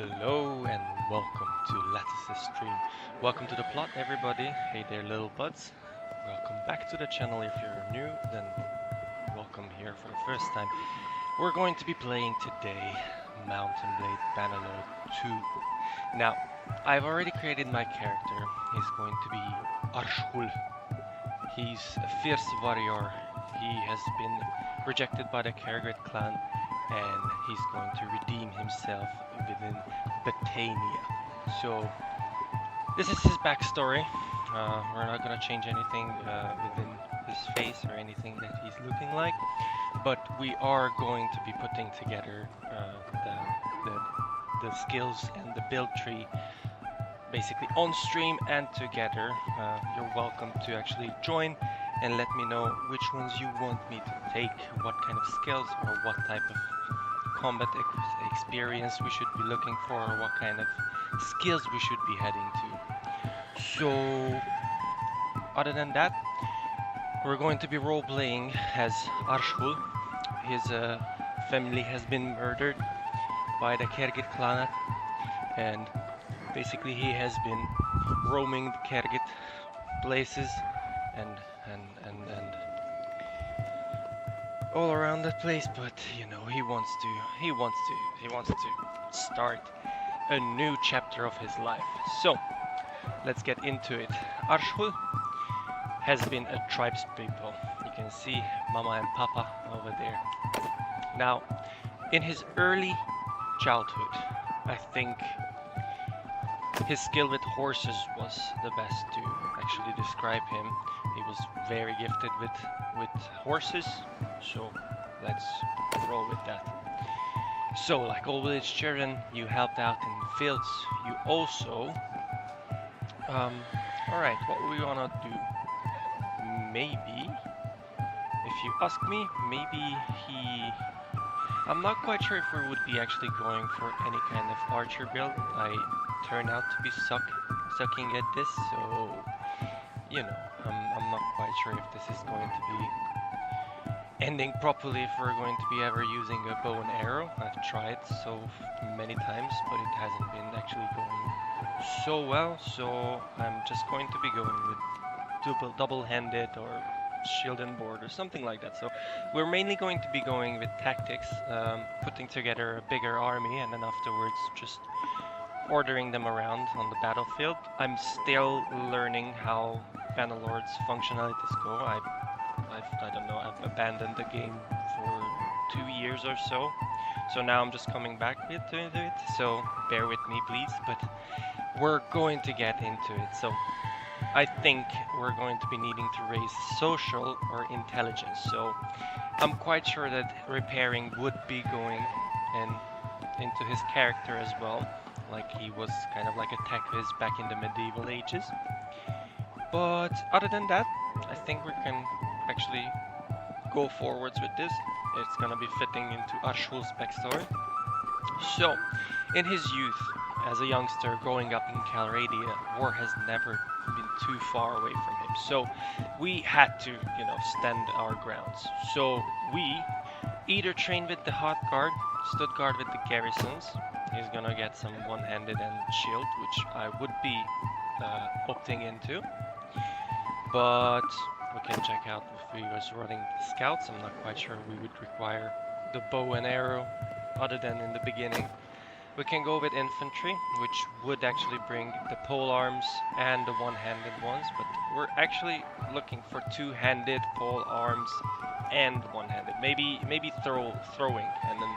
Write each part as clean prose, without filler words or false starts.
Hello and welcome to Lattice's stream. Welcome to the plot, everybody. Hey there, little buds. Welcome back to the channel. If you're new, then welcome here for the first time. We're going to be playing today Mountain Blade Bannerlord 2. Now, I've already created my character. He's going to be Arshul. He's a fierce warrior. He has been rejected by the Kergrit clan, and he's going to redeem himself within Bethania. So this is his backstory. We're not going to change anything within his face or anything that he's looking like, but we are going to be putting together the skills and the build tree basically on stream and together. You're welcome to actually join and let me know which ones you want me to take, what kind of skills or what type of combat experience we should be looking for, or what kind of skills we should be heading to. So other than that, we're going to be role-playing as Arshul. His family has been murdered by the Kergit clan, and basically he has been roaming the Kergit places and all around that place, but you know, he wants to start a new chapter of his life. So let's get into it. Arshul has been a tribes people. You can see Mama and Papa over there. Now, in his early childhood, I think his skill with horses was the best to actually describe him. He was very gifted with horses, so let's roll with that. So, like all village children, you helped out in the fields. You also, alright, what we wanna do? Maybe, if you ask me, maybe I'm not quite sure if we would be actually going for any kind of archer build. I turn out to be sucking at this, so you know, I'm not quite sure if this is going to be ending properly, if we're going to be ever using a bow and arrow. I've tried so many times, but it hasn't been actually going so well, so I'm just going to be going with double-handed or shield and board or something like that. So we're mainly going to be going with tactics, putting together a bigger army, and then afterwards just ordering them around on the battlefield. I'm still learning how Bannerlord's functionalities go. I don't know, I've abandoned the game for 2 years or so. So now I'm just coming back into it, so bear with me please, but we're going to get into it. So I think we're going to be needing to raise social or intelligence. So I'm quite sure that repairing would be going into his character as well. Like he was kind of like a tech whiz back in the medieval ages. But other than that, I think we can actually go forwards with this. It's gonna be fitting into Arshul's backstory. So, in his youth, as a youngster growing up in Calradia, war has never been too far away from him. So we had to, you know, stand our grounds. So we either trained with the hot guard, stood guard with the garrisons. He's gonna get some one-handed and shield, which I would be opting into. But we can check out if we was running scouts. I'm not quite sure we would require the bow and arrow other than in the beginning. We can go with infantry, which would actually bring the pole arms and the one-handed ones, but we're actually looking for two-handed pole arms and one-handed. Maybe throwing, and then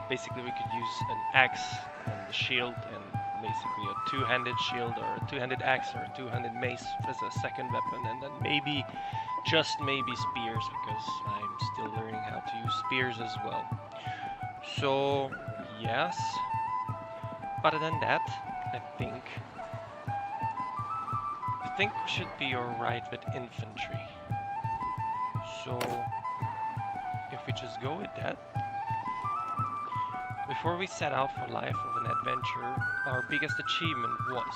basically we could use an axe and the shield, and basically a two-handed shield or a two-handed axe or a two-handed mace as a second weapon, and then maybe, just maybe spears, because I'm still learning how to use spears as well. So yes. Other than that, I think we should be alright with infantry. So if we just go with that, before we set out for life of an adventure, our biggest achievement was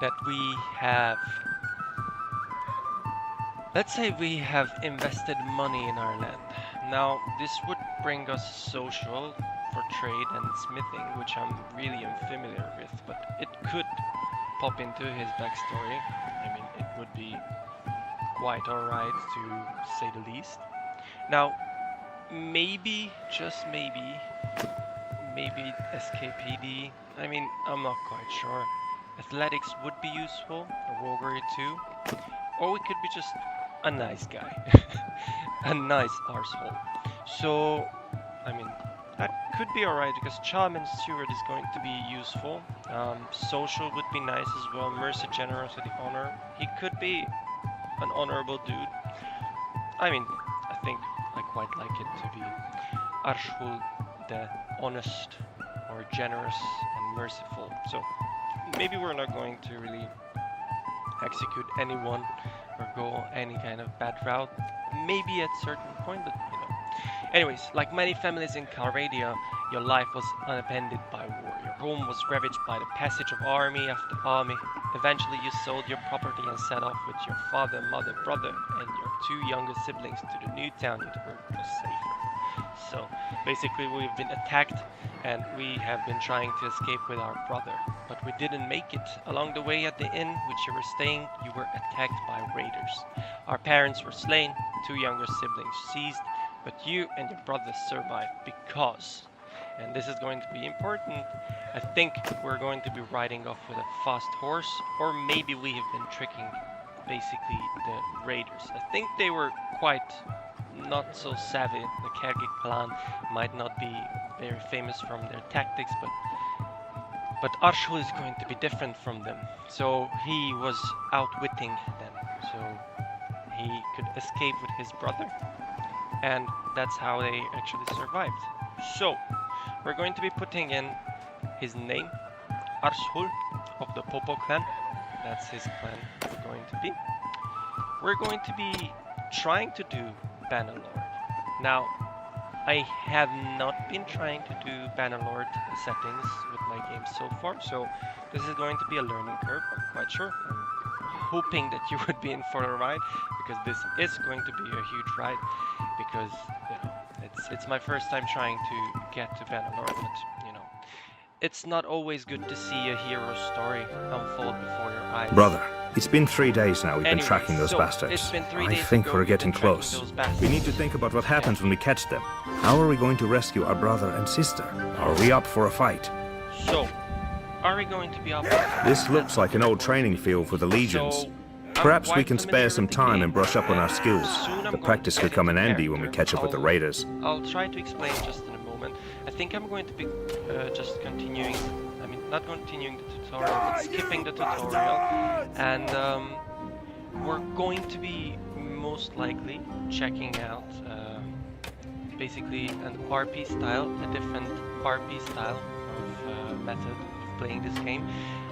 that we have, let's say we have invested money in our land. Now this would bring us social for trade and smithing, which I'm really unfamiliar with, but it could pop into his backstory. I mean, it would be quite alright to say the least. Now, maybe, just maybe SKPD. I mean, I'm not quite sure. Athletics would be useful, a roguery too, or we could be just a nice guy, a nice arsehole. So, I mean, that could be alright because Charm and Steward is going to be useful. Social would be nice as well. Mercy, Generosity, Honor. He could be an honorable dude. I mean, I think I quite like it to be Arshul, the honest or generous and merciful. So maybe we're not going to really execute anyone or go any kind of bad route. Maybe at certain point, but you know. Anyways, like many families in Calradia, your life was unattended by war. Your home was ravaged by the passage of army after army. Eventually you sold your property and set off with your father, mother, brother and your 2 younger siblings to the new town you heard was safer. So basically we've been attacked and we have been trying to escape with our brother. But we didn't make it. Along the way at the inn which you were staying, you were attacked by raiders. Our parents were slain, 2 younger siblings seized, but you and your brother survived because, and this is going to be important, I think we're going to be riding off with a fast horse, or maybe we have been tricking basically the raiders. I think they were quite not so savvy. The Kergik clan might not be very famous from their tactics, but Arshul is going to be different from them. So he was outwitting them, so he could escape with his brother, and that's how they actually survived. So we're going to be putting in his name, Arshul of the Popo clan. That's his clan we're going to be. We're going to be trying to do Bannerlord. Now, I have not been trying to do Bannerlord settings with my game so far, so this is going to be a learning curve, I'm quite sure. I'm hoping that you would be in for a ride, because this is going to be a huge ride, because, you know, it's my first time trying to get to Bannerlord, but, you know, it's not always good to see a hero story unfold before your eyes. Brother, it's been 3 days now we've been tracking those bastards. I think we're getting close. We need to think about what happens when we catch them. How are we going to rescue our brother and sister? Are we up for a fight? So, are we going to be up? This looks like an old training field for the legions. Perhaps we can spare some time and brush up on our skills. The practice could come in handy when we catch up with the raiders. I'll try to explain just in a moment. I think I'm going to be just continuing, I mean, not continuing the tutorial, but skipping the tutorial. And we're going to be most likely checking out basically an RP style, a different RP style of method of playing this game.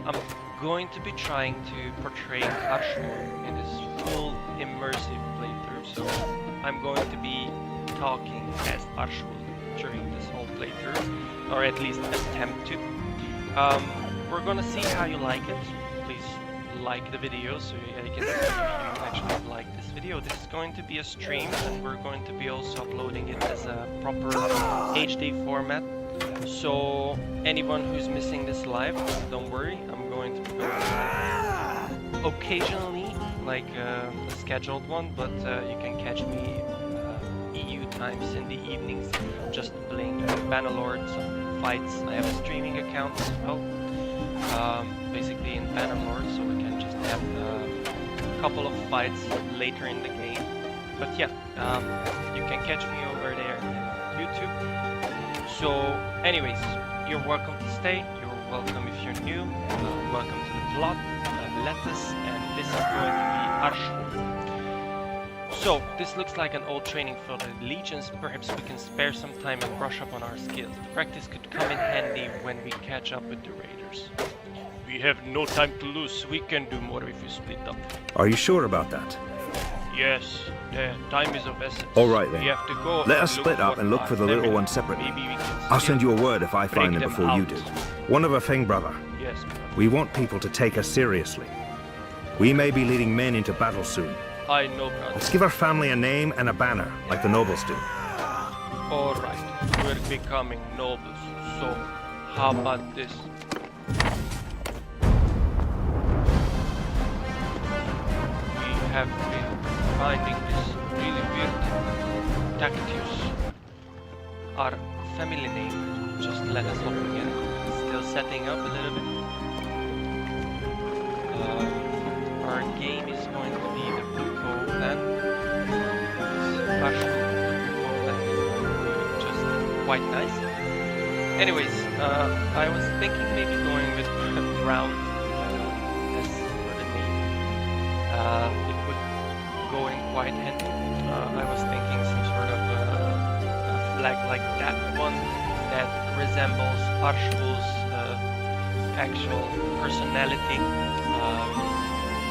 I'm going to be trying to portray Arshul in his full immersive playthrough, so I'm going to be talking as Arshul during this whole playthrough, or at least attempt to. We're gonna see how you like it. Please like the video so I can see if you actually like this video. This is going to be a stream, and we're going to be also uploading it as a proper HD format. So anyone who's missing this live, don't worry, I'm going to be going live occasionally, like a scheduled one, but you can catch me EU times in the evenings, just playing Bannerlord, some fights. I have a streaming account as well, basically in Bannerlord, so we can just have a couple of fights later in the game. But yeah, you can catch me over there on YouTube. So anyways, you're welcome to stay, you're welcome if you're new, welcome to the plot, Lettuce, and this is going to be Arshul. So, this looks like an old training for the legions. Perhaps we can spare some time and brush up on our skills. The practice could come in handy when we catch up with the raiders. We have no time to lose, we can do more if you split up. Are you sure about that? Yes, the time is of essence. Alright then. We have to go. Let us split up and look for the little ones separately. I'll send you a word if I find them before you do. One other thing, brother. Yes, brother. We want people to take us seriously. We may be leading men into battle soon. I know, brother. Let's give our family a name and a banner, like the nobles do. Alright, we're becoming nobles, so how about this? We have been finding this really weird Tactius. Our family name, just let us hop in. Still setting up a little bit. Our game is going to be the Buko clan. Partial Buko clan is going to be just quite nice. Anyways, I was thinking maybe going with brown as for the name. It would go in quite handy. I was thinking some sort of a flag like that one that resembles Arshul's actual personality.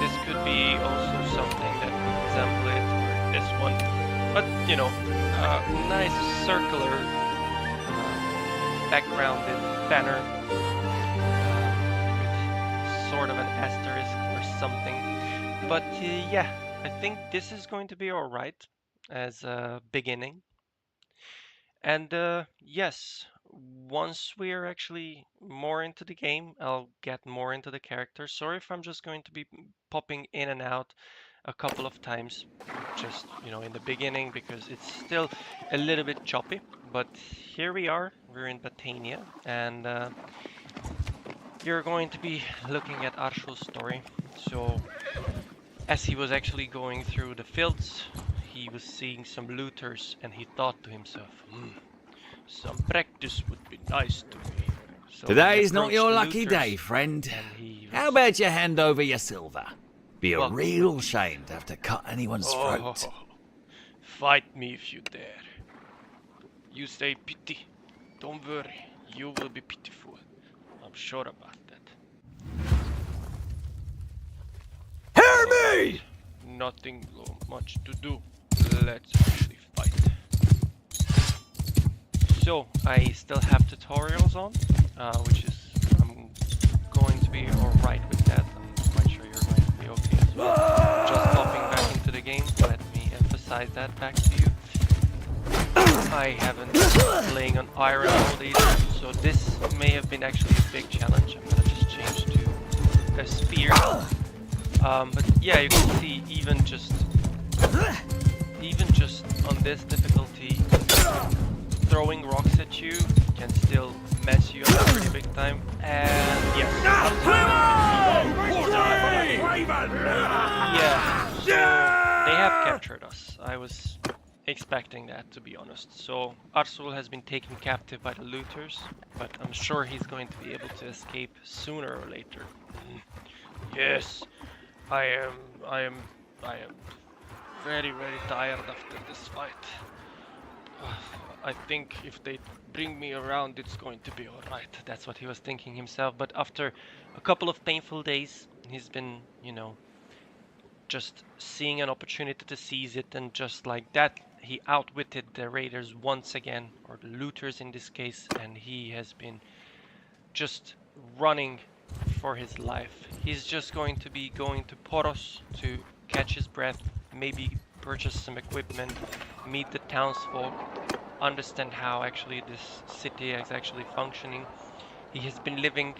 This could be also something that would resemble it, or this one. But, you know, nice circular backgrounded banner with sort of an asterisk or something. But yeah, I think this is going to be alright as a beginning. And yes, once we are actually more into the game, I'll get more into the character. Sorry if I'm just going to be popping in and out a couple of times, just, you know, in the beginning, because it's still a little bit choppy. But here we are, we're in Batania, and you're going to be looking at Arshul's story. So, as he was actually going through the fields, he was seeing some looters, and he thought to himself, some practice would be nice to me. So today's not your lucky day, friend. How about you hand over your silver? Be a real shame to have to cut anyone's throat. Fight me if you dare. You say pity. Don't worry, you will be pitiful. I'm sure about that. Hear me! Nothing much to do. Let's actually fight. So, I still have tutorials on, which is, I'm going to be alright with that. I'm quite sure you're going to be okay as well. Just hopping back into the game, let me emphasize that back to you. I haven't been playing on Iron mode either, so this may have been actually a big challenge. I'm gonna just change to a spear. But yeah, you can see even just on this difficulty, throwing rocks at you can still mess you up pretty big time. And yes, yeah, so they have captured us. I was expecting that, to be honest. So Arsul has been taken captive by the looters, but I'm sure he's going to be able to escape sooner or later. Yes, I am very tired after this fight. I think if they bring me around, it's going to be alright. That's what he was thinking himself. But after a couple of painful days, he's been, you know, just seeing an opportunity to seize it, and just like that, he outwitted the raiders once again, or the looters in this case, and he has been just running for his life. He's just going to be going to Poros to catch his breath, maybe purchase some equipment, meet the townsfolk, understand how actually this city is actually functioning. He has been living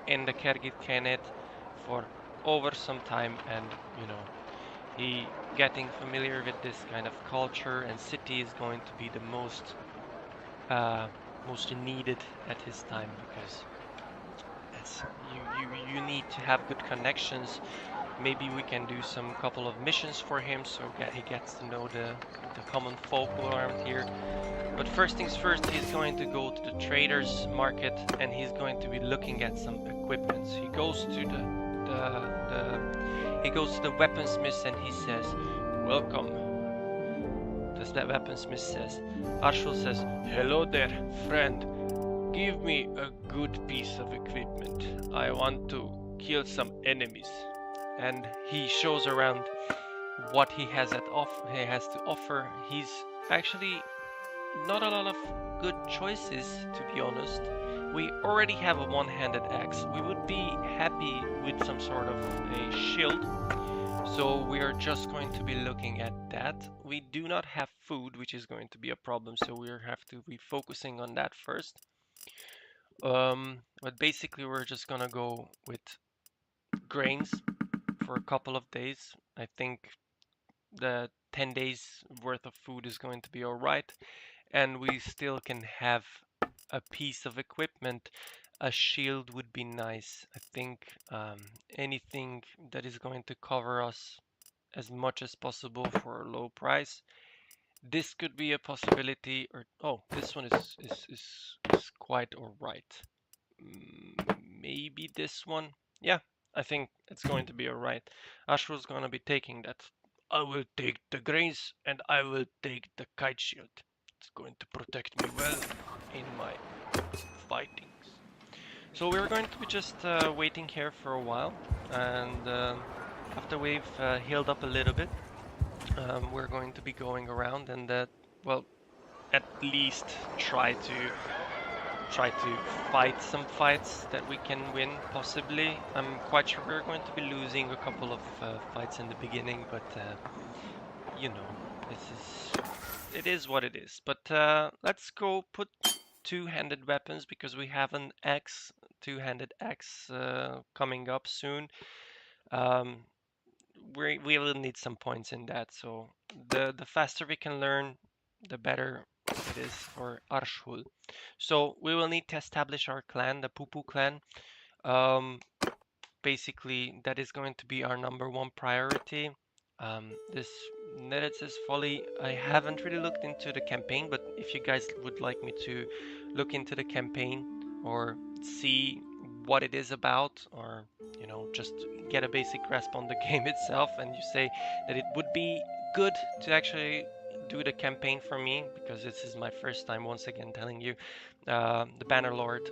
in the Khergit Khanate for over some time, and you know, he getting familiar with this kind of culture and city is going to be the most needed at his time, because it's, you need to have good connections. Maybe we can do some couple of missions for him, so he gets to know the common folk around here. But first things first, he's going to go to the traders market, and he's going to be looking at some equipment. He goes to the weaponsmith, and he says, "Welcome." The weaponsmith says, Arshul says, "Hello there, friend. Give me a good piece of equipment. I want to kill some enemies." And he shows around what he has to offer. He's actually not a lot of good choices, to be honest. we already have a one-handed axe. We would be happy with some sort of a shield. So we are just going to be looking at that. We do not have food, which is going to be a problem, so we have to be focusing on that first. But basically we're just gonna go with grains for a couple of days. I think the 10 days worth of food is going to be alright, and we still can have a piece of equipment. A shield would be nice. I think anything that is going to cover us as much as possible for a low price. This could be a possibility, or oh, this one is quite alright. Maybe this one. Yeah, I think it's going to be alright. Ashur's gonna be taking that. I will take the grains and I will take the kite shield. It's going to protect me well in my fightings. So we're going to be just waiting here for a while, and after we've healed up a little bit, we're going to be going around and well, at least try to fight some fights that we can win, possibly. I'm quite sure we're going to be losing a couple of fights in the beginning, but you know, it is what it is. But let's go put two-handed weapons, because we have an two-handed axe coming up soon. We will need some points in that, so the faster we can learn, the better it is for Arshul. So we will need to establish our clan, the Pupu clan. Basically, that is going to be our #1 priority. This Neretz's Folly, I haven't really looked into the campaign, but if you guys would like me to look into the campaign or see what it is about, or you know, just get a basic grasp on the game itself, and you say that it would be good to actually do the campaign for me, because this is my first time, once again telling you, the Bannerlord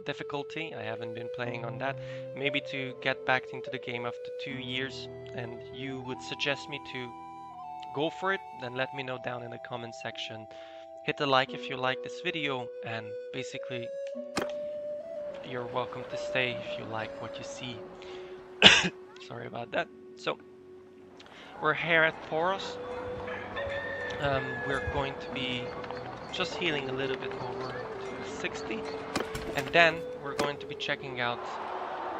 difficulty. I haven't been playing on that. Maybe to get back into the game after 2 years, and you would suggest me to go for it, then let me know down in the comment section. Hit a like if you like this video, and basically you're welcome to stay if you like what you see. Sorry about that. So we're here at Poros. We're going to be just healing a little bit over to 60, and then we're going to be checking out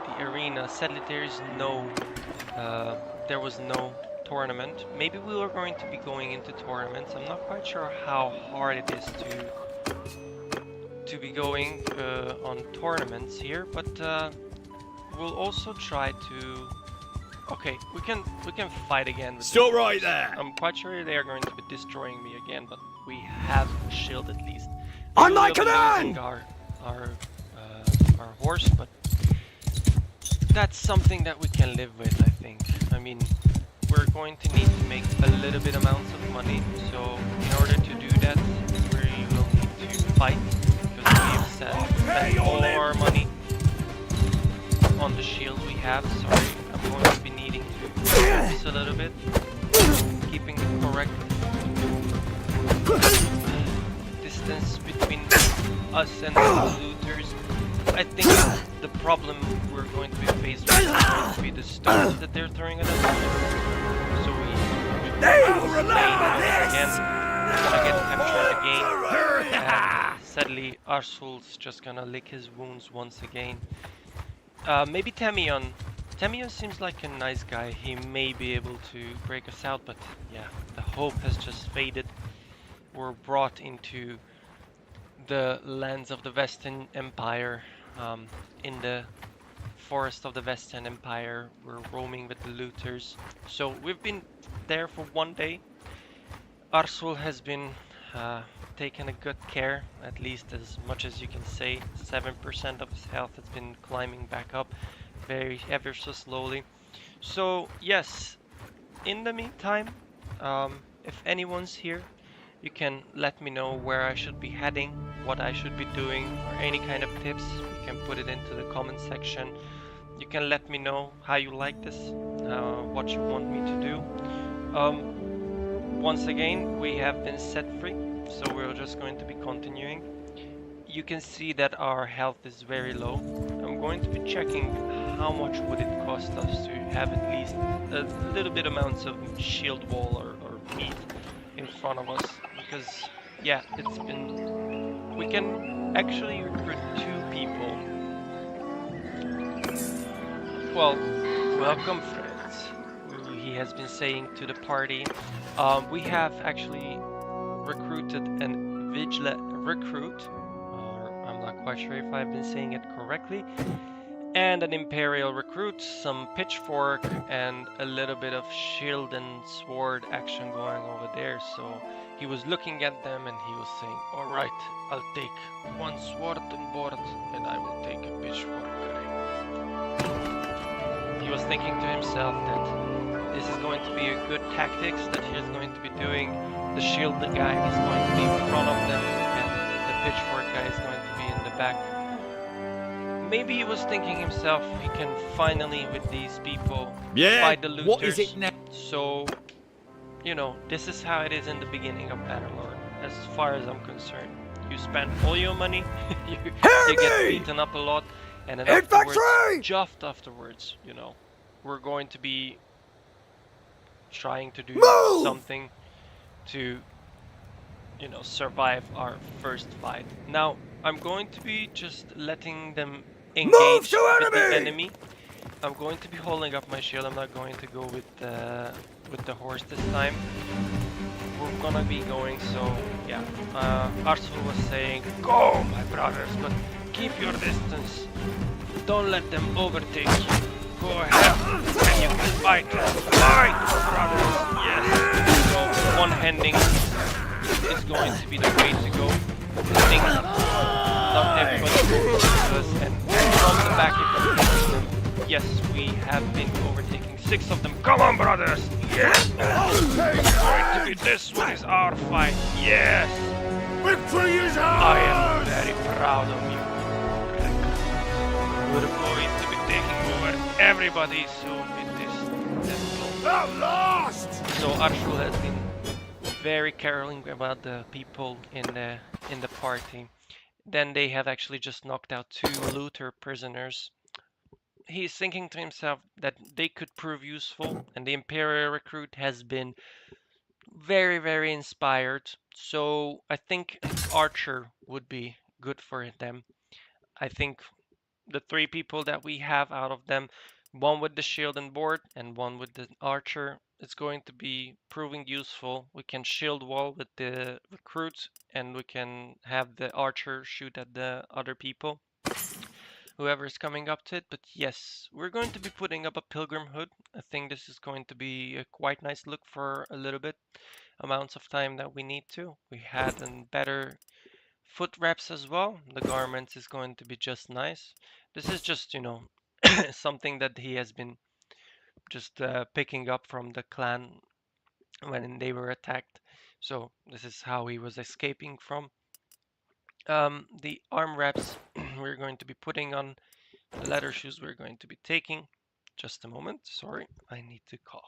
the arena. Sadly, there was no tournament. Maybe we were going to be going into tournaments. I'm not quite sure how hard it is to be going on tournaments here, but we'll also try to. Okay, we can fight again. Still right there. I'm quite sure they are going to be destroying me again, but we have a shield at least. On my command! Our horse, but that's something that we can live with, I think. I mean, we're going to need to make a little bit amounts of money, so in order to do that, we will need to fight, because we've spent all our money on the shield we have. Sorry, I'm going to be needing to focus a little bit, keeping the correct distance between us and the looters. I think the problem we're going to be faced with is going to be the stones that they're throwing at us. So we again, we're gonna get captured again. And sadly, Arsul's just gonna lick his wounds once again. Maybe Tamion. Tamion seems like a nice guy. He may be able to break us out, but yeah, the hope has just faded. We're brought into the lands of the Western Empire. In the forest of the Western Empire, we're roaming with the looters. So we've been there for 1 day. Arsul has been taken a good care, at least as much as you can say. 7% of his health has been climbing back up ever so slowly. So yes, in the meantime, if anyone's here, you can let me know where I should be heading, what I should be doing, or any kind of tips. You can put it into the comment section. You can let me know how you like this, what you want me to do. Once again, we have been set free, so we're just going to be continuing. you can see that our health is very low. I'm going to be checking how much would it cost us to have at least a little bit amounts of shield wall or meat in front of us, because yeah, it's been, we can actually recruit 2 people. Well, welcome friends, he has been saying to the party. We have actually recruited an vigilant recruit, or I'm not quite sure if I've been saying it correctly, and an imperial recruit, some pitchfork, and a little bit of shield and sword action going over there. So he was looking at them and he was saying, alright, I'll take 1 sword on board and I will take a pitchfork guy. He was thinking to himself that this is going to be a good tactics that he is going to be doing. The shield guy is going to be in front of them and the pitchfork guy is going to be in the back. Maybe he was thinking himself he can finally with these people fight the looters. What is it now? So, you know, this is how it is in the beginning of Bannerlord, as far as I'm concerned. You spend all your money, you get beaten up a lot, and then afterwards, just afterwards, you know, we're going to be trying to do something to, you know, survive our first fight. Now, I'm going to be just letting them engage with the enemy. I'm going to be holding up my shield. I'm not going to go with the horse this time. We're gonna be going, so yeah. Arsul was saying, go, my brothers, but keep your distance. Don't let them overtake you. Go ahead, and you can fight. Fight, brothers. Yes. So one-handing is going to be the way to go. I think not everybody does, and from the back if I'm taking them. Yes, we have been overtaking 6 of them. Come on, brothers! Yes! It's going to be this one is our fight. Yes! Victory is ours! I am very proud of you. We're going to be taking over everybody soon with this. At last! So Arshul has been very caring about the people in the party. Then they have actually just knocked out 2 looter prisoners. He's thinking to himself that they could prove useful, and the Imperial recruit has been very, very inspired. So I think an archer would be good for them. I think the 3 people that we have out of them, one with the shield and board and one with the archer, it's going to be proving useful. We can shield wall with the recruits and we can have the archer shoot at the other people, whoever's coming up to it. But yes, we're going to be putting up a pilgrim hood. I think this is going to be a quite nice look for a little bit amounts of time that we need to. We had a better foot wraps as well. The garments is going to be just nice. This is just, you know, something that he has been just picking up from the clan when they were attacked. So this is how he was escaping from. The arm wraps we're going to be putting on. The leather shoes we're going to be taking. Just a moment, sorry, I need to cough.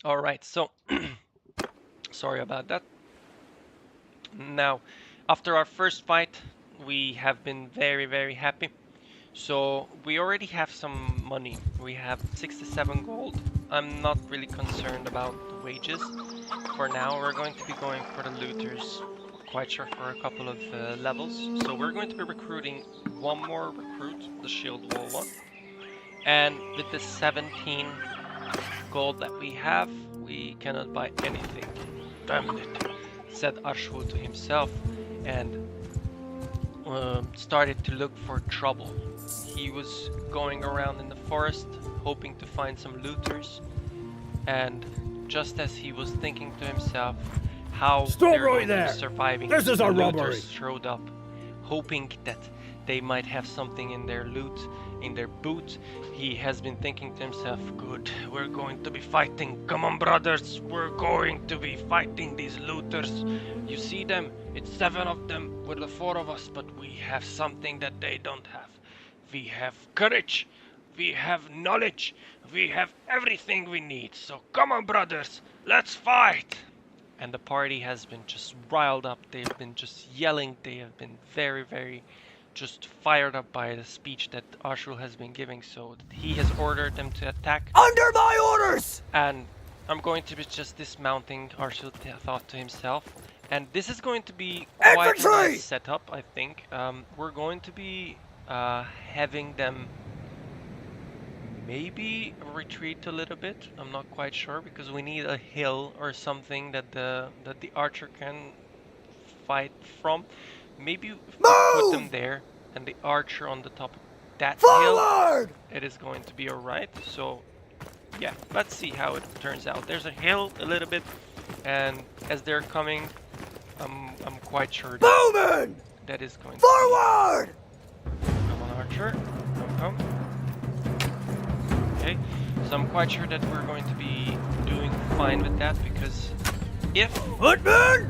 All right, so sorry about that. Now, after our first fight, we have been very, very happy. So we already have some money. We have 67 gold. I'm not really concerned about the wages. For now, we're going to be going for the looters. Quite sure for a couple of levels. So we're going to be recruiting 1 more recruit, the shield wall one. And with the 17 gold that we have, we cannot buy anything. Damn it, said Arshul to himself, and started to look for trouble. He was going around in the forest, hoping to find some looters, and just as he was thinking to himself how they're going to be surviving, this is a robbery. Looters showed up, hoping that they might have something in their loot, in their boot. He has been thinking to himself, good, we're going to be fighting. Come on, brothers, we're going to be fighting these looters. You see them? It's 7 of them. We're the 4 of us, but we have something that they don't have. We have courage. We have knowledge. We have everything we need. So come on, brothers. Let's fight. And the party has been just riled up. They've been just yelling. They have been very, very just fired up by the speech that Ashul has been giving. So he has ordered them to attack. Under my orders! And I'm going to be just dismounting, Ashul thought to himself. And this is going to be quite a nice setup, I think. We're going to be having them maybe retreat a little bit. I'm not quite sure because we need a hill or something that the archer can fight from. Maybe if we put them there and the archer on the top of that hill, it is going to be alright. So yeah, let's see how it turns out. There's a hill a little bit, and as they're coming, I'm quite sure that that is going Forward! to come on, archer. Come. Okay, so I'm quite sure that we're going to be doing fine with that because if Footman!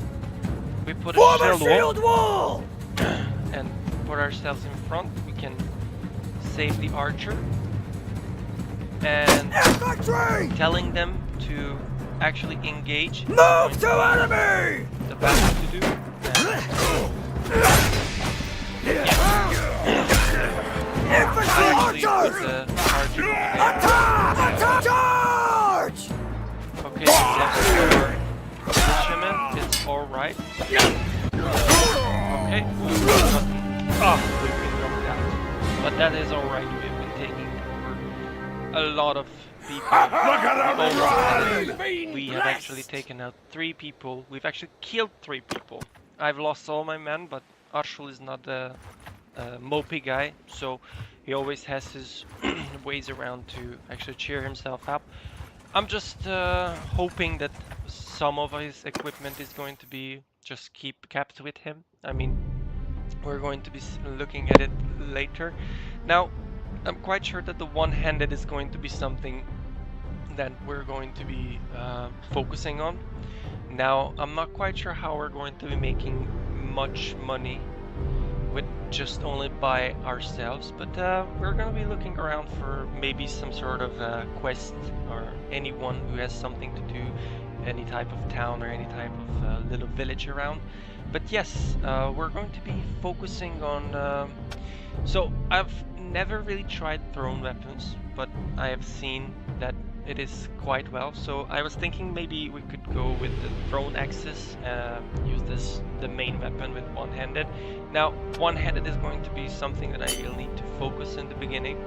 we put a shield wall and put ourselves in front, we can save the archer and telling them to actually engage. Move to enemy! The best to do. Charge! Okay, yes, fisherman, it's alright. Okay, we've been knocked out. But that is alright, we've been taking over a lot of people. We have actually taken out 3 people. We've actually killed 3 people. I've lost all my men, but Arshul is not a mopey guy, so he always has his ways around to actually cheer himself up. I'm just hoping that some of his equipment is going to be just kept with him. I mean, we're going to be looking at it later. Now, I'm quite sure that the one-handed is going to be something that we're going to be focusing on. Now, I'm not quite sure how we're going to be making much money with just only by ourselves, but we're going to be looking around for maybe some sort of quest or anyone who has something to do, any type of town or any type of little village around. But yes, we're going to be focusing on... So I've never really tried thrown weapons, but I have seen that it is quite well. So I was thinking maybe we could go with the thrown axes, use the main weapon with one-handed. Now, one-handed is going to be something that I will need to focus in the beginning,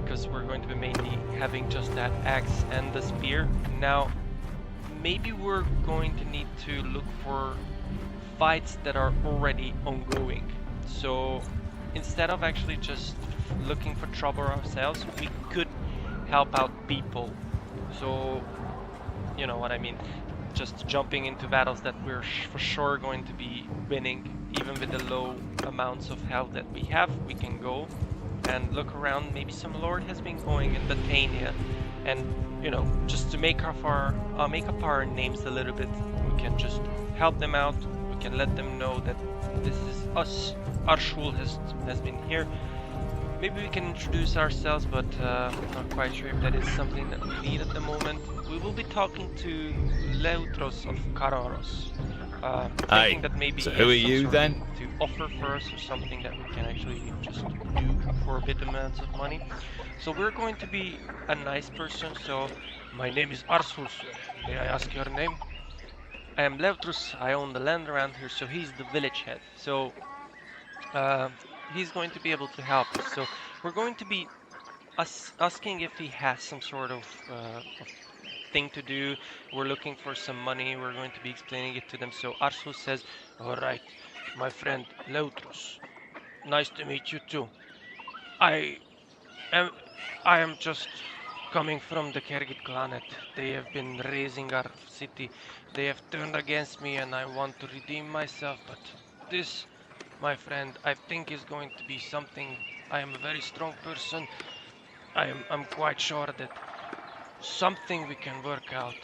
because we're going to be mainly having just that axe and the spear. Now, maybe we're going to need to look for fights that are already ongoing. So instead of actually just looking for trouble ourselves, we could help out people. So, you know what I mean, just jumping into battles that we're for sure going to be winning, even with the low amounts of health that we have. We can go and look around. Maybe some lord has been going in Bethania, and you know, just to make up our names a little bit, we can just help them out. We can let them know that this is us. Arshul has been here. Maybe we can introduce ourselves, but I'm not quite sure if that is something that we need at the moment. We will be talking to Leutros of Kararos. Thinking that maybe so who are you then? To offer for us, or something that we can actually just do for a bit amounts of money. So we're going to be a nice person. So my name is Arshul. May I ask your name? I am Leutros. I own the land around here. So he's the village head. So he's going to be able to help us. So we're going to be asking if he has some sort of thing to do. We're looking for some money. We're going to be explaining it to them. So Arshul says, all right, my friend Leutros, nice to meet you too. I am just coming from the Kergit Clanet. They have been raising our city. They have turned against me and I want to redeem myself, but this, my friend, I think is going to be something. I am a very strong person. I'm quite sure that something we can work out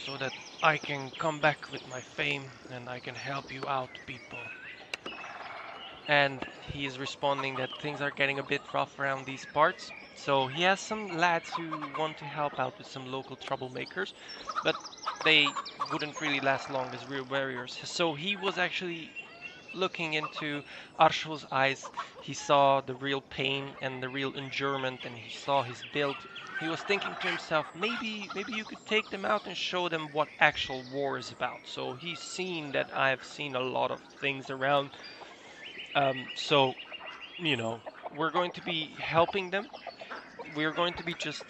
so that I can come back with my fame and I can help you out, people. And he is responding that things are getting a bit rough around these parts. So he has some lads who want to help out with some local troublemakers, but they wouldn't really last long as real warriors. So he was actually looking into Arshul's eyes. He saw the real pain and the real endurement, and he saw his build. He was thinking to himself, maybe you could take them out and show them what actual war is about. So he's seen that I've seen a lot of things around. So, you know, we're going to be helping them. We're going to be just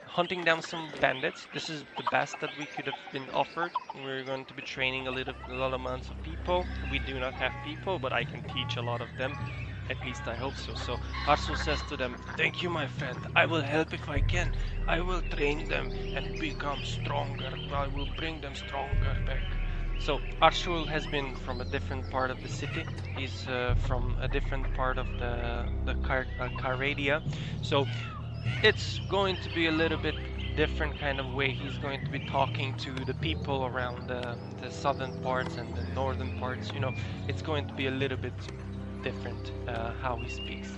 hunting down some bandits. This is the best that we could have been offered. We're going to be training a lot amounts of people. We do not have people, but I can teach a lot of them. At least I hope so. So Arsul says to them, "Thank you, my friend. I will help if I can. I will train them and become stronger. I will bring them stronger back." So Arshul has been from a different part of the city. He's from a different part of the Caradia. So it's going to be a little bit different kind of way he's going to be talking to the people around the southern parts and the northern parts. You know, it's going to be a little bit different how he speaks.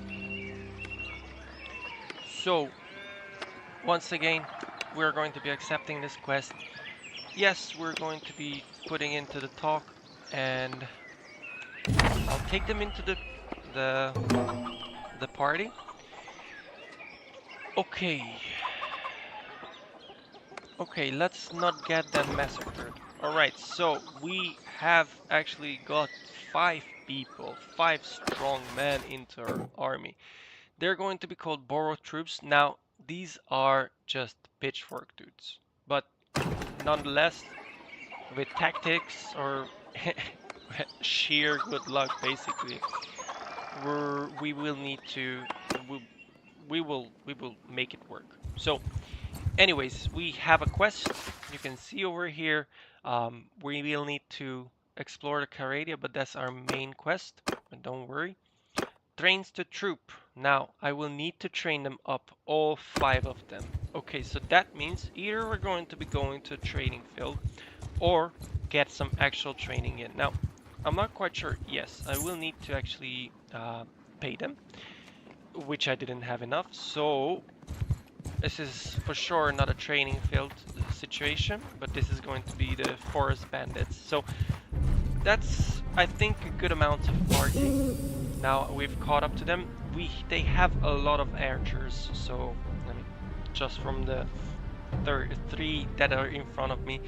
So once again, we're going to be accepting this quest. Yes, we're going to be putting into the talk, and I'll take them into the party. Okay, let's not get them massacred. Alright, so we have actually got 5 people, 5 strong men into our army. They're going to be called Boro troops. Now, these are just pitchfork dudes, but nonetheless, with tactics or sheer good luck, basically, we will need to we will make it work. So anyways, we have a quest. You can see over here, we will need to explore the Caradia, but that's our main quest. And don't worry. Trains to troop. Now, I will need to train them up, all 5 of them. Okay, so that means either we're going to be going to a training field or get some actual training in. Now, I'm not quite sure. Yes, I will need to actually pay them, which I didn't have enough. So this is for sure not a training field situation, but this is going to be the forest bandits. So that's, I think, a good amount of party. Now we've caught up to them. They have a lot of archers, so just from the 3 that are in front of me,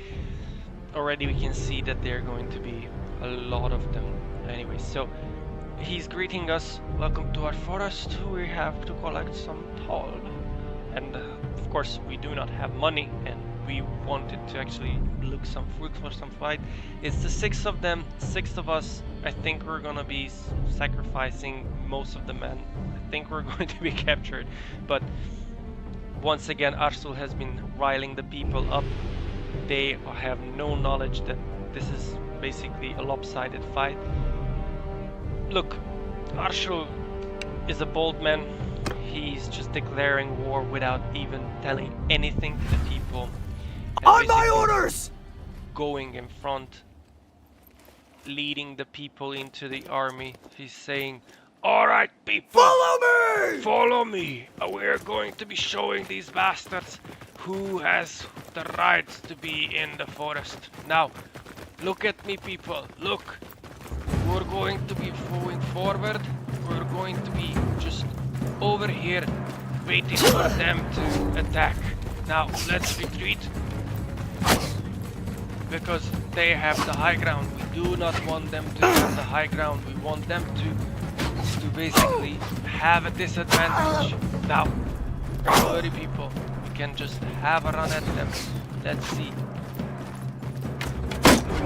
already we can see that they're going to be a lot of them. Anyway, so he's greeting us. Welcome to our forest. We have to collect some toll. And of course, we do not have money, and we wanted to actually look some fruit for some fight. It's the 6 of them, 6 of us. I think we're gonna be sacrificing most of the men. I think we're going to be captured. But once again, Arsul has been riling the people up. They have no knowledge that this is basically a lopsided fight. Look, Arsul is a bold man. He's just declaring war without even telling anything to the people. On my orders! Going in front, leading the people into the army. He's saying, "Alright, people! Follow me! Follow me! We're going to be showing these bastards who has the rights to be in the forest. Now, look at me, people. Look! We're going to be going forward. We're going to be just over here, waiting for them to attack. Now, let's retreat, because they have the high ground. We do not want them to have the high ground. We want them to basically have a disadvantage. Now, don't worry, people. We can just have a run at them. Let's see."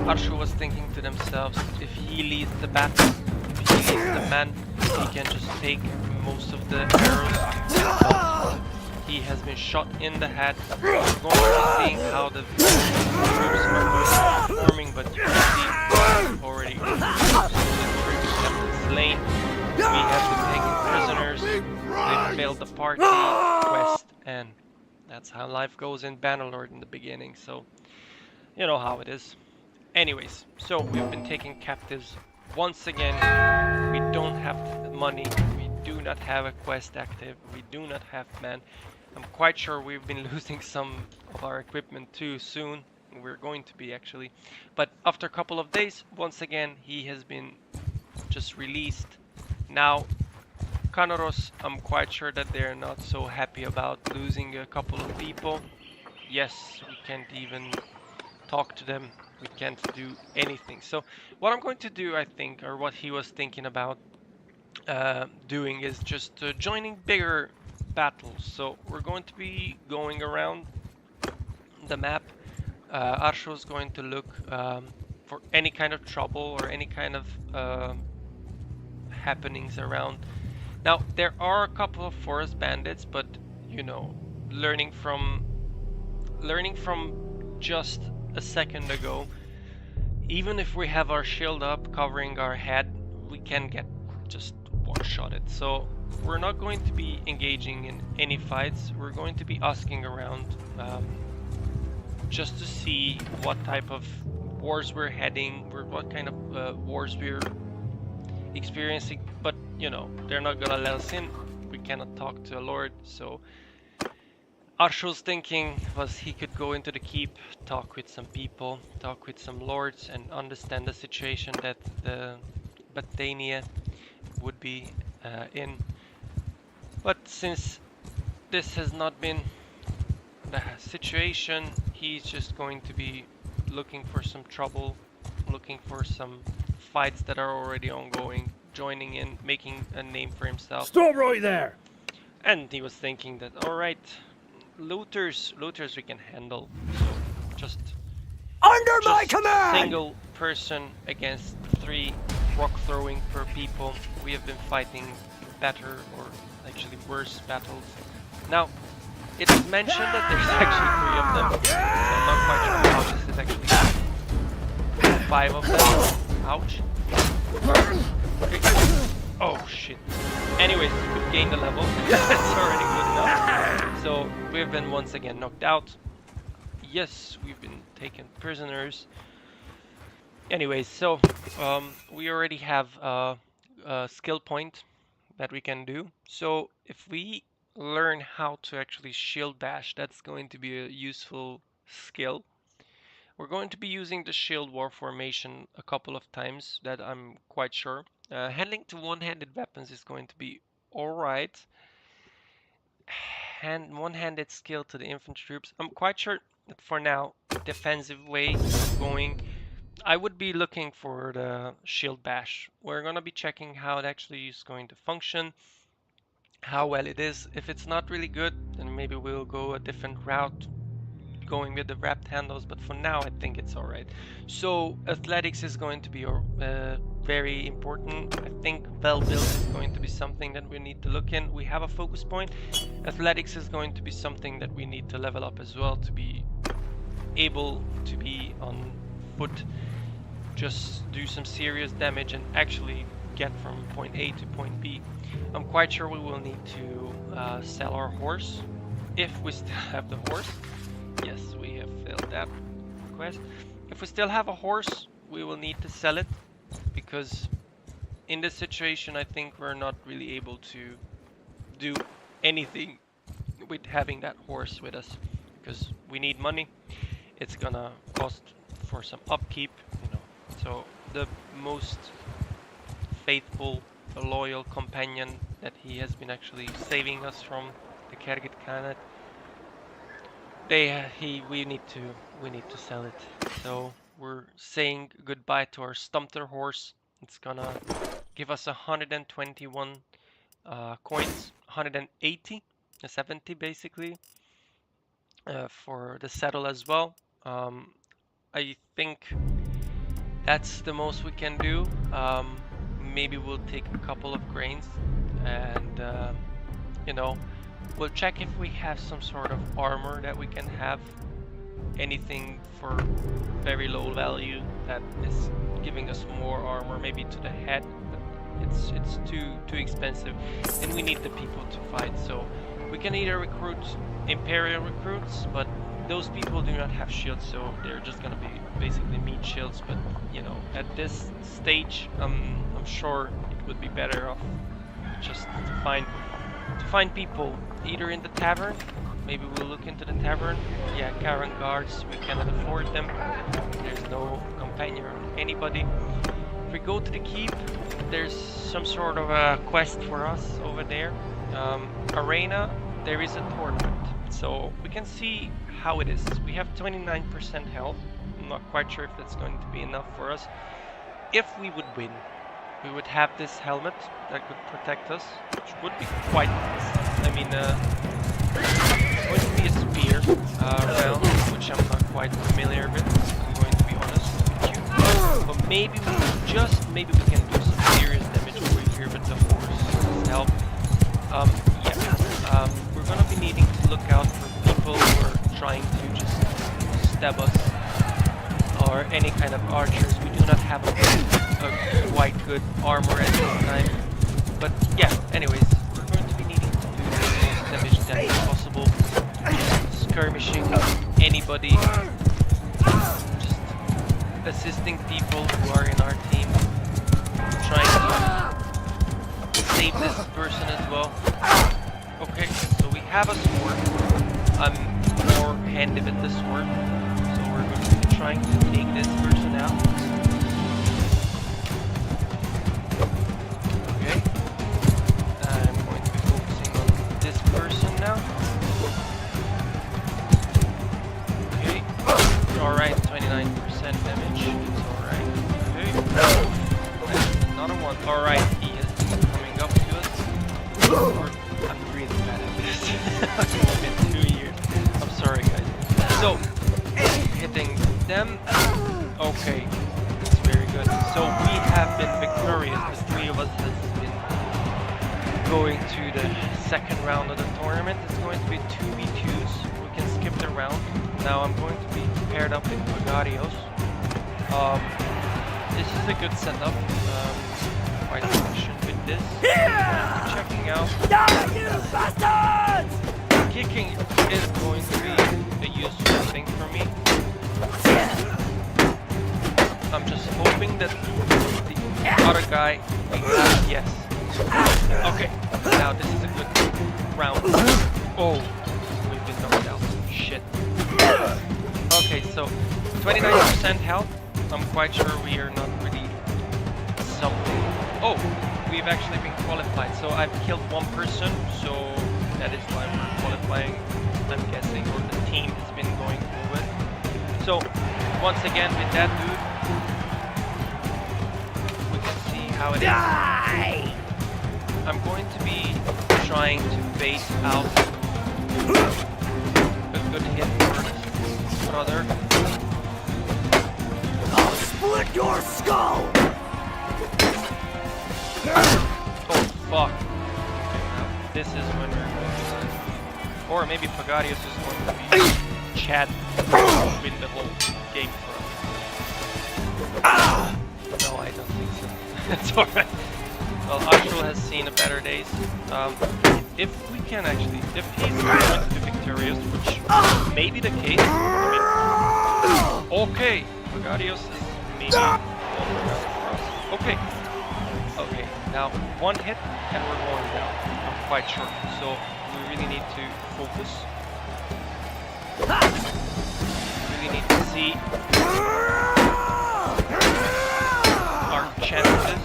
Arshu was thinking to themselves, if he leads the battle, if he leads the men, he can just take most of the arrows. He has been shot in the head. We're going to be seeing how the troops are performing, but you can see already the troops have been slain. We have been taken prisoners. They failed the party quest, and that's how life goes in Bannerlord in the beginning. So you know how it is. Anyways, so we've been taken captives once again. We don't have money. We do not have a quest active. We do not have men. I'm quite sure we've been losing some of our equipment too soon. We're going to be actually. But after a couple of days, once again, he has been just released. Now, Canoros, I'm quite sure that they're not so happy about losing a couple of people. Yes, we can't even talk to them. We can't do anything. So what I'm going to do, I think, or what he was thinking about doing is just joining bigger battles. So we're going to be going around the map. Arsho is going to look for any kind of trouble or any kind of happenings around. Now there are a couple of forest bandits, but you know, learning from just a second ago, even if we have our shield up covering our head, we can get just one-shotted. So we're not going to be engaging in any fights. We're going to be asking around just to see what type of wars we're heading, or what kind of wars we're experiencing. But you know, they're not gonna let us in. We cannot talk to a lord. So Arsho's thinking was he could go into the keep, talk with some people, talk with some lords, and understand the situation that the Battania would be in. But since this has not been the situation, he's just going to be looking for some trouble, looking for some fights that are already ongoing, joining in, making a name for himself. Stop right there! And he was thinking that, alright, looters we can handle. So just Under my command! Single person against 3 rock throwing per people. We have been fighting better, or actually worse battles. Now, it is mentioned that there's actually 3 of them. So I'm not quite sure how this is actually 5 of them. Ouch. Okay. Oh shit. Anyways, we've gained a level. That's already good enough. So we've been once again knocked out. Yes, we've been taken prisoners. Anyways, so we already have a skill point that we can do. So if we learn how to actually shield bash, that's going to be a useful skill. We're going to be using the shield war formation a couple of times, that I'm quite sure. Handling to one-handed weapons is going to be alright. One-handed skill to the infantry troops. I'm quite sure that for now, defensive way of going, I would be looking for the shield bash. We're going to be checking how it actually is going to function, how well it is. If it's not really good, then maybe we'll go a different route, going with the wrapped handles, but for now I think it's alright. So athletics is going to be very important. I think well built is going to be something that we need to look in. We have a focus point. Athletics is going to be something that we need to level up as well, to be able to be on foot, just do some serious damage and actually get from point A to point B. I'm quite sure we will need to sell our horse, if we still have the horse. Yes, we have failed that quest. If we still have a horse, we will need to sell it, because in this situation I think we're not really able to do anything with having that horse with us, because we need money. It's gonna cost for some upkeep, you know. So the most faithful, loyal companion that he has been actually saving us from the Kergit Khanate, we need to sell it. So we're saying goodbye to our Stumter horse. It's gonna give us 121 coins, 180, 70 basically, for the saddle as well. I think that's the most we can do. Maybe we'll take a couple of grains, and you know, we'll check if we have some sort of armor that we can have. Anything for very low value that is giving us more armor, maybe to the head, but it's too expensive, and we need the people to fight. So we can either recruit Imperial recruits, but those people do not have shields, so they're just gonna be basically meat shields. But you know, at this stage, I'm sure it would be better off just to find people either in the tavern. Maybe we'll look into the tavern. Yeah, caravan guards, we cannot afford them. There's no companion or anybody. If we go to the keep, there's some sort of a quest for us over there. Arena, there is a tournament, so we can see how it is. We have 29% health. I'm not quite sure if that's going to be enough for us. If we would win, we would have this helmet that could protect us, which would be quite nice. I mean, it's going to be a spear round, which I'm not quite familiar with, I'm going to be honest with you. But maybe maybe we can do some serious damage over here with the horse help. We're gonna be needing to look out for people who are trying to just stab us, or any kind of archers. We do not have a quite good armor at this time. But yeah, anyways, we're going to be needing to do the most damage that is possible. Skirmishing anybody, just assisting people who are in our team, trying to save this person as well. Okay, so we have a sword. I'm more handy with the sword, so we're going to be trying to take this person out. Okay, I'm going to be focusing on this person now. Okay, alright, 29% damage, it's alright. Okay, another one. Alright, he is coming up to us. I'm really bad at this. It's been 2 years. I'm sorry, guys. So, hitting them. Okay, that's very good. So we have been victorious. The three of us has been going to the second round of the tournament. It's going to be 2v2s. We can skip the round. Now I'm going to be paired up with Pagarios. This is a good setup. Quite efficient with this. Checking out. Die, you bastards! Kicking is going to be a useful thing for me. I'm just hoping that the other guy we have, yes. Okay, now this is a good round. Oh, we've been knocked out. Shit. Okay, so 29% health. I'm quite sure we are not really something. Oh, we've actually been qualified. So I've killed one person, so that is why we're qualifying, I'm guessing, or the team has been going forward. So once again with that dude, we can see how it is. I'm going to be trying to bait out a good hit for brother. I'll split your skull! Oh fuck. Okay, now this is when we're going to... Or maybe Pagarius is going to be Chad win the whole game for us. No, I don't think so. That's alright. Well, Ashul has seen a better days. If we can actually... If he's going to be victorious, which may be the case, I mean... Okay! Pagarios is maybe... Okay. Okay, now one hit and we're going down. I'm quite sure. So we really need to focus. Really need to see our chances.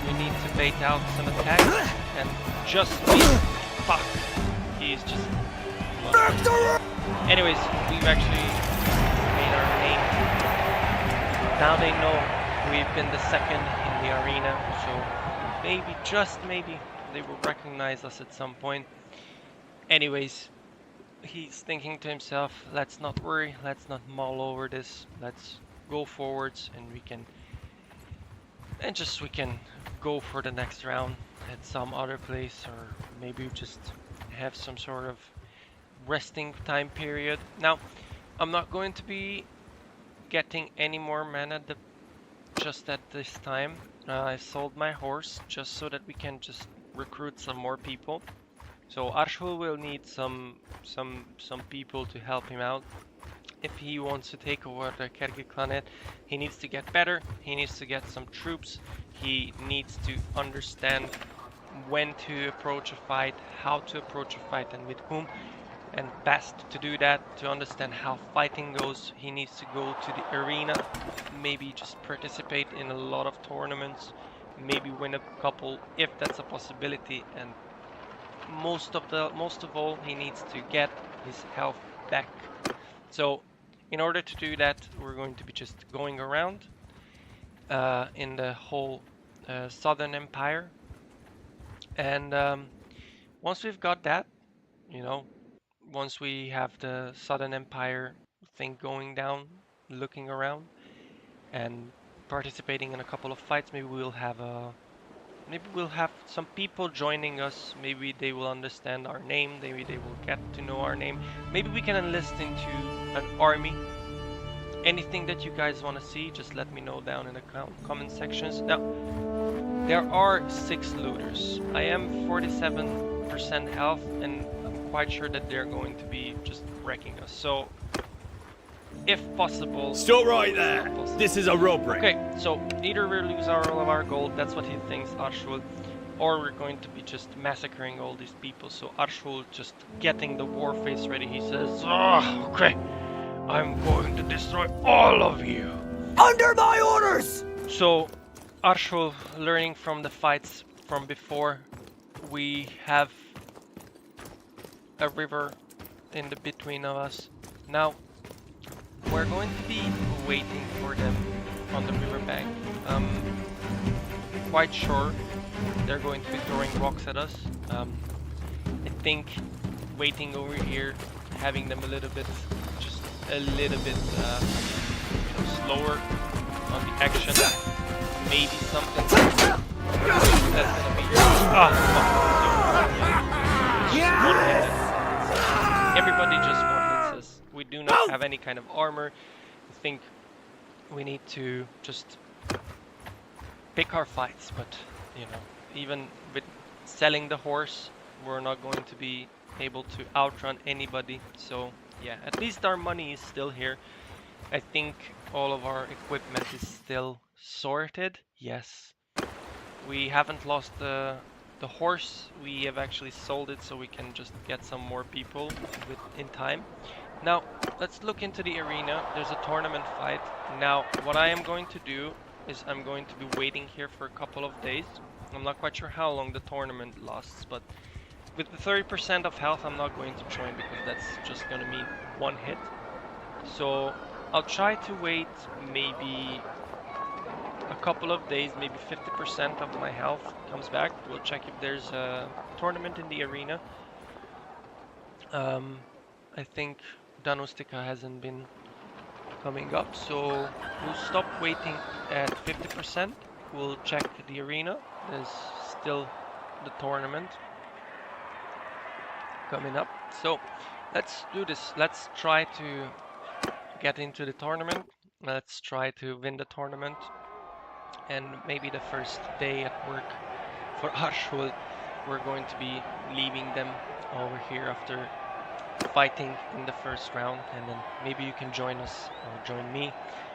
We need to bait out some attacks and just fuck. He's just... Anyways, we've actually made our name. Now they know we've been the second in the arena, so maybe, just maybe, they will recognize us at some point. Anyways, he's thinking to himself, let's not worry, let's not mull over this, let's go forwards and we can go for the next round at some other place, or maybe just have some sort of resting time period. Now, I'm not going to be getting any more mana just at this time. I sold my horse just so that we can just recruit some more people. So Arshul will need some people to help him out. if he wants to take over the Kyrgyzstan, he needs to get better. He needs to get some troops. He needs to understand when to approach a fight, how to approach a fight, and with whom. And best to do that, to understand how fighting goes, he needs to go to the arena, maybe just participate in a lot of tournaments, maybe win a couple if that's a possibility, and most of all, he needs to get his health back. So in order to do that, we're going to be just going around in the whole Southern Empire, and once we've got that, you know, once we have the Southern Empire thing going down, looking around and participating in a couple of fights, maybe we'll have some people joining us. Maybe they will understand our name. Maybe they will get to know our name. Maybe we can enlist into an army. Anything that you guys want to see, just let me know down in the comment sections. Now, there are 6 looters. I am 47% health, and I'm quite sure that they're going to be just wrecking us. So, if possible... Stop right there! This is a robbery. Okay, so either we lose all of our gold, that's what he thinks, Arshul, or we're going to be just massacring all these people. So Arshul just getting the war face ready. He says, "Oh, okay, I'm going to destroy all of you." Under my orders! So Arshul, learning from the fights from before, we have a river in the between of us. Now, we're going to be waiting for them on the riverbank. Quite sure they're going to be throwing rocks at us. I think waiting over here, having them a little bit, just a little bit slower on the action, maybe something that's gonna be everybody just one hits us. We do not have any kind of armor. I think we need to just pick our fights, but you know, even with selling the horse, we're not going to be able to outrun anybody. So yeah, at least our money is still here. I think all of our equipment is still sorted. Yes, we haven't lost the horse. We have actually sold it, so we can just get some more people in time. Now let's look into the arena. There's a tournament fight. Now what I am going to do is I'm going to be waiting here for a couple of days. I'm not quite sure how long the tournament lasts, but with the 30% of health, I'm not going to join because that's just gonna mean one hit. So I'll try to wait maybe a couple of days, maybe 50% of my health comes back. We'll check if there's a tournament in the arena. I think Danustica hasn't been coming up, so we'll stop waiting at 50%. We'll check the arena. There's still the tournament coming up, so let's do this. Let's try to get into the tournament. Let's try to win the tournament, and maybe the first day at work for Arshul, we're going to be leaving them over here after fighting in the first round, and then maybe you can join us or join me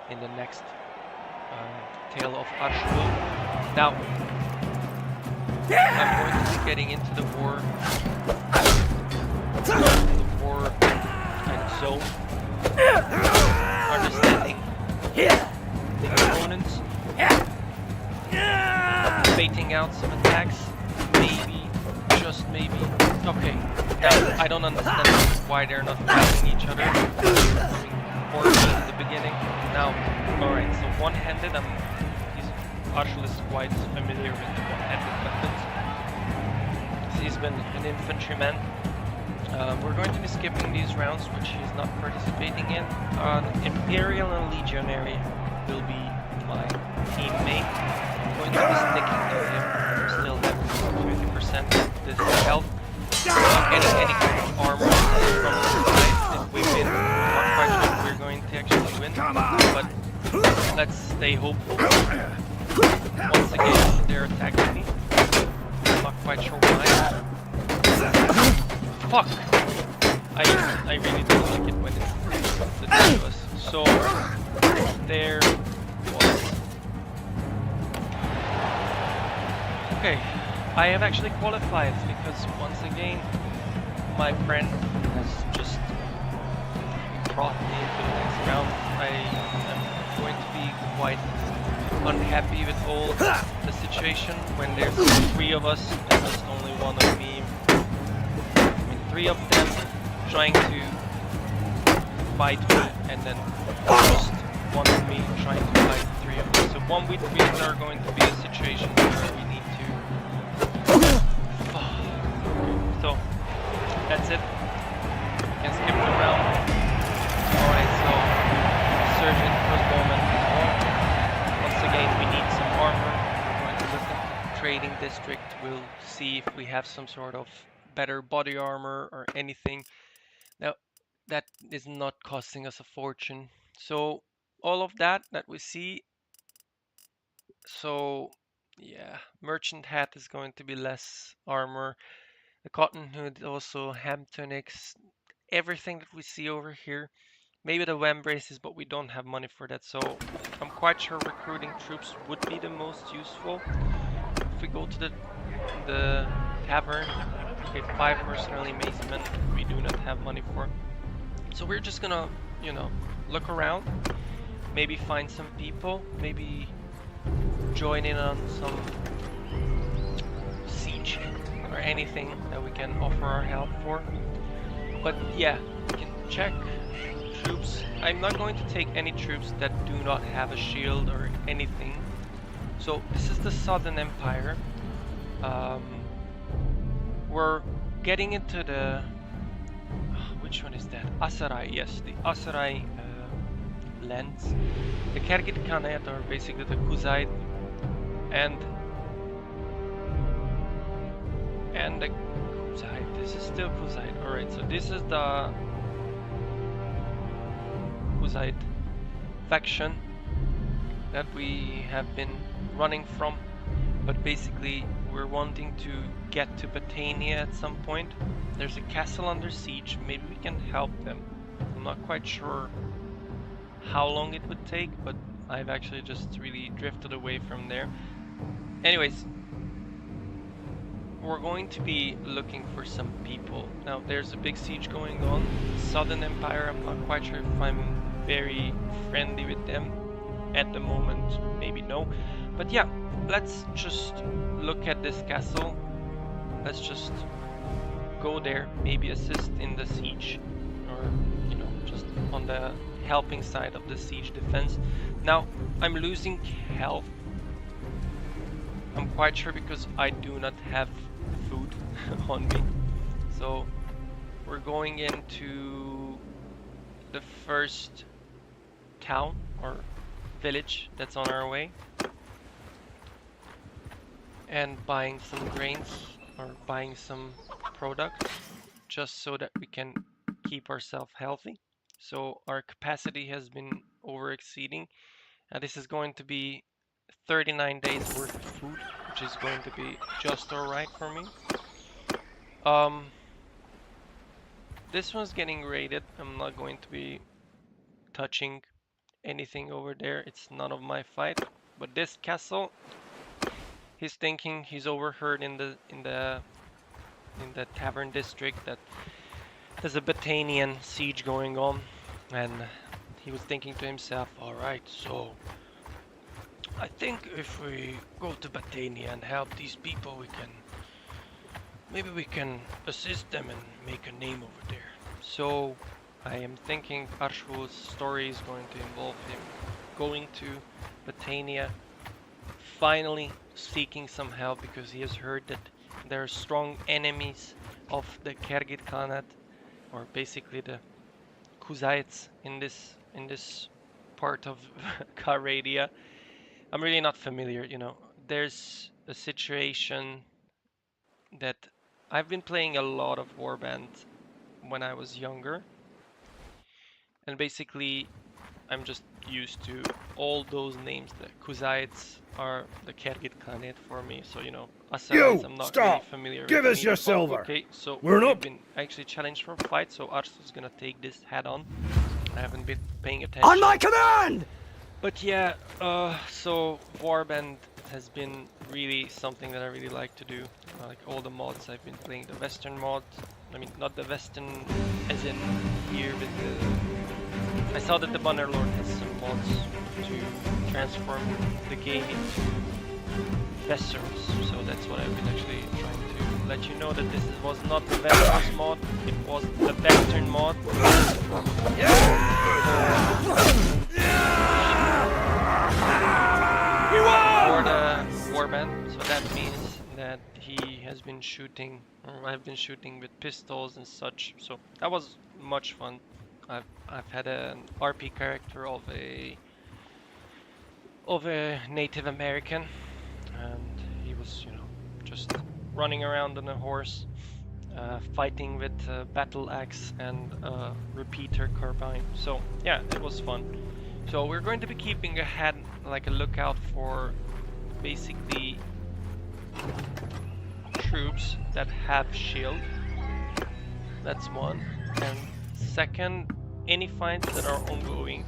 in the next tale of Arshul. Now I'm going to be getting into the war kind of zone, understanding the opponents, baiting out some attacks, maybe, just maybe. Okay, now I don't understand why they're not fighting each other or me in the beginning. Now, alright, so one-handed, Arshul is quite familiar with the one-handed methods. He's been an infantryman. We're going to be skipping these rounds, which he's not participating in. Imperial and Legionary will be my teammate. I'm going to be sticking to him. Still have 50% of this health. Not getting any kind of armor from the side. If we win, I'm not quite sure if we're going to actually win, but let's stay hopeful. Once again, they're attacking me. I'm not quite sure why. Fuck! I really don't like it when it's the three of us. So there was. Okay, I have actually qualified because once again my friend has just brought me into the next round. I am going to be quite unhappy with all the situation when there's three of us and there's only one of me. I mean, three of them trying to fight me, and then just one of me trying to fight three of them. So 1v3 are going to be a situation where we need to. So that's it. We can skip the round. Alright, so Surgeon Crossbowman is on. Once again, we need some armor. We're going to look at the trading district. We'll see if we have some sort of better body armor or anything. Now, that is not costing us a fortune. So all of that we see. So yeah, merchant hat is going to be less armor. The cotton hood also, ham tunics, everything that we see over here. Maybe the web braces, but we don't have money for that. So I'm quite sure recruiting troops would be the most useful. If we go to the tavern, okay, 5 mercenary macemen we do not have money for. So we're just gonna, you know, look around, maybe find some people, maybe join in on some siege or anything that we can offer our help for. But yeah, we can check troops. I'm not going to take any troops that do not have a shield or anything. So this is the Southern Empire. We're getting into the which one is that? Asarai, yes, the Asarai lands. The Khergit Khanate are basically the Kuzite and the Kuzite. This is still Kuzite. Alright, so this is the Kuzite faction that we have been running from, but basically we're wanting to get to Battania at some point. There's a castle under siege. Maybe we can help them. I'm not quite sure how long it would take, but I've actually just really drifted away from there. Anyways, we're going to be looking for some people. Now there's a big siege going on. Southern Empire, I'm not quite sure if I'm very friendly with them at the moment. Maybe no. But yeah, let's just look at this castle. Let's just go there, maybe assist in the siege, or you know, just on the helping side of the siege defense. Now I'm losing health. I'm quite sure because I do not have food on me. So we're going into the first town or village that's on our way and buying some grains or buying some products just so that we can keep ourselves healthy. So our capacity has been over exceeding. This is going to be 39 days worth of food, which is going to be just alright for me. This one's getting raided. I'm not going to be touching anything over there. It's none of my fight. But this castle, he's thinking, he's overheard in the tavern district that there's a Battanian siege going on, and he was thinking to himself, alright, so I think if we go to Battania and help these people, maybe we can assist them and make a name over there. So I am thinking Arshul's story is going to involve him going to Battania, finally seeking some help because he has heard that there are strong enemies of the Khergit Khanate, or basically the Kuzites in this part of Karadia. I'm really not familiar, you know. There's a situation that I've been playing a lot of Warband when I was younger, and basically I'm just used to all those names. The Kuzites are the Khergit Khanate for me, so you know, Asarites I'm not really familiar with. Give us your silver. Okay, so We're we've not been actually challenged for a fight, so Arsu's gonna take this head on. I haven't been paying attention. On my command! But yeah, so Warband has been really something that I really like to do. Like all the mods, I've been playing the Western mod. I mean, not the Western as in here with the... I saw that the bannerlord has some mods to transform the game into Westerns, so that's what I've been actually trying to let you know, that this was not the Westeros mod, it was the Western mod. For the warband, so that means that he has been shooting, or I've been shooting with pistols and such, so that was much fun. I've had an RP character of a Native American, and he was, you know, just running around on a horse, fighting with a battle axe and a repeater carbine. So yeah, it was fun. So we're going to be keeping a lookout for basically troops that have shield. That's one. And second, any fights that are ongoing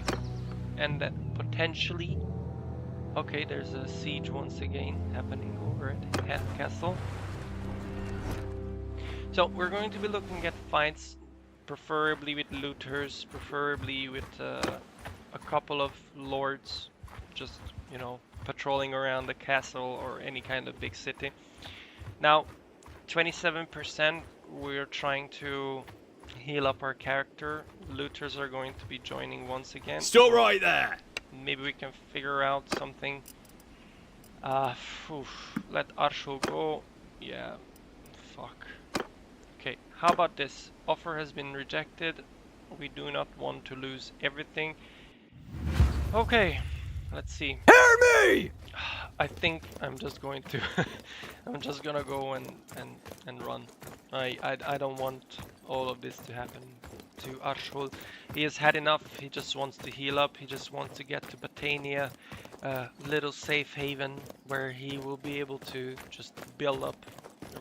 and that potentially... Okay, there's a siege once again happening over at Hand Castle. So we're going to be looking at fights, preferably with looters, preferably with a couple of lords, just, you know, patrolling around the castle or any kind of big city. Now, 27%, we're trying to heal up our character. Looters are going to be joining once again. Stop right there! Maybe we can figure out something. Let Arshul go. Yeah, fuck. Okay, how about this? Offer has been rejected. We do not want to lose everything. Okay, let's see. Hear me! I think I'm just going to I'm just gonna go and run. I don't want all of this to happen to Arshul. He has had enough. He just wants to heal up. He just wants to get to Batania, a little safe haven where he will be able to just build up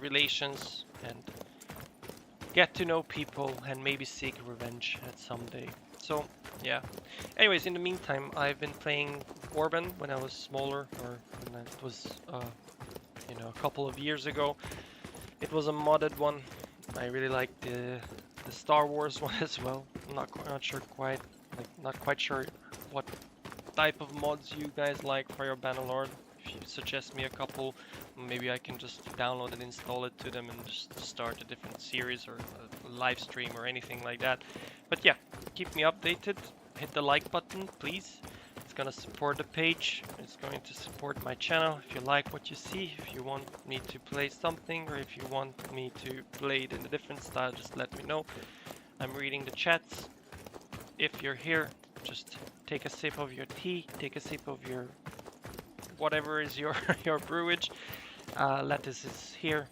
relations and get to know people and maybe seek revenge at some day. So yeah. Anyways, in the meantime, I've been playing Warband when I was smaller, or when it was you know, a couple of years ago. It was a modded one. I really liked the Star Wars one as well. I'm not quite sure what type of mods you guys like for your bannerlord. If you suggest me a couple, maybe I can just download and install it to them and just start a different series or a live stream or anything like that. But yeah, keep me updated. Hit the like button, please. It's gonna support the page. It's going to support my channel. If you like what you see, if you want me to play something, or if you want me to play it in a different style, just let me know. I'm reading the chats. If you're here, just take a sip of your tea, take a sip of your whatever is your your brewage. Lattice is here.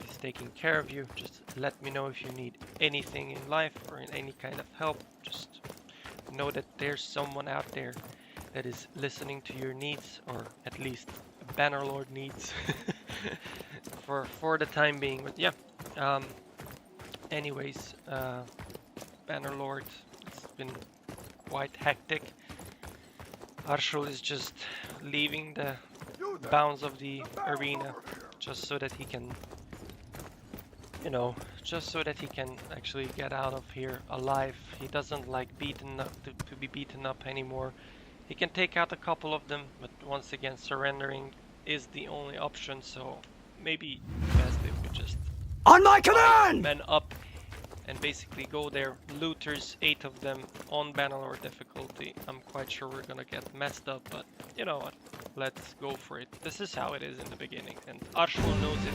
He's taking care of you. Just let me know if you need anything in life or in any kind of help. Just know that there's someone out there that is listening to your needs, or at least bannerlord needs for the time being. But yeah, anyways, bannerlord, it's been quite hectic. Arshul is just leaving the bounds of the arena just so that he can, you know, just so that he can actually get out of here alive. He doesn't like to be beaten up anymore. He can take out a couple of them, but once again, surrendering is the only option. So maybe best if we just on my command, men up, and basically go there. Looters, 8 of them on bannerlord difficulty. I'm quite sure we're gonna get messed up, but you know what? Let's go for it. This is how it is in the beginning, and Arshul knows it.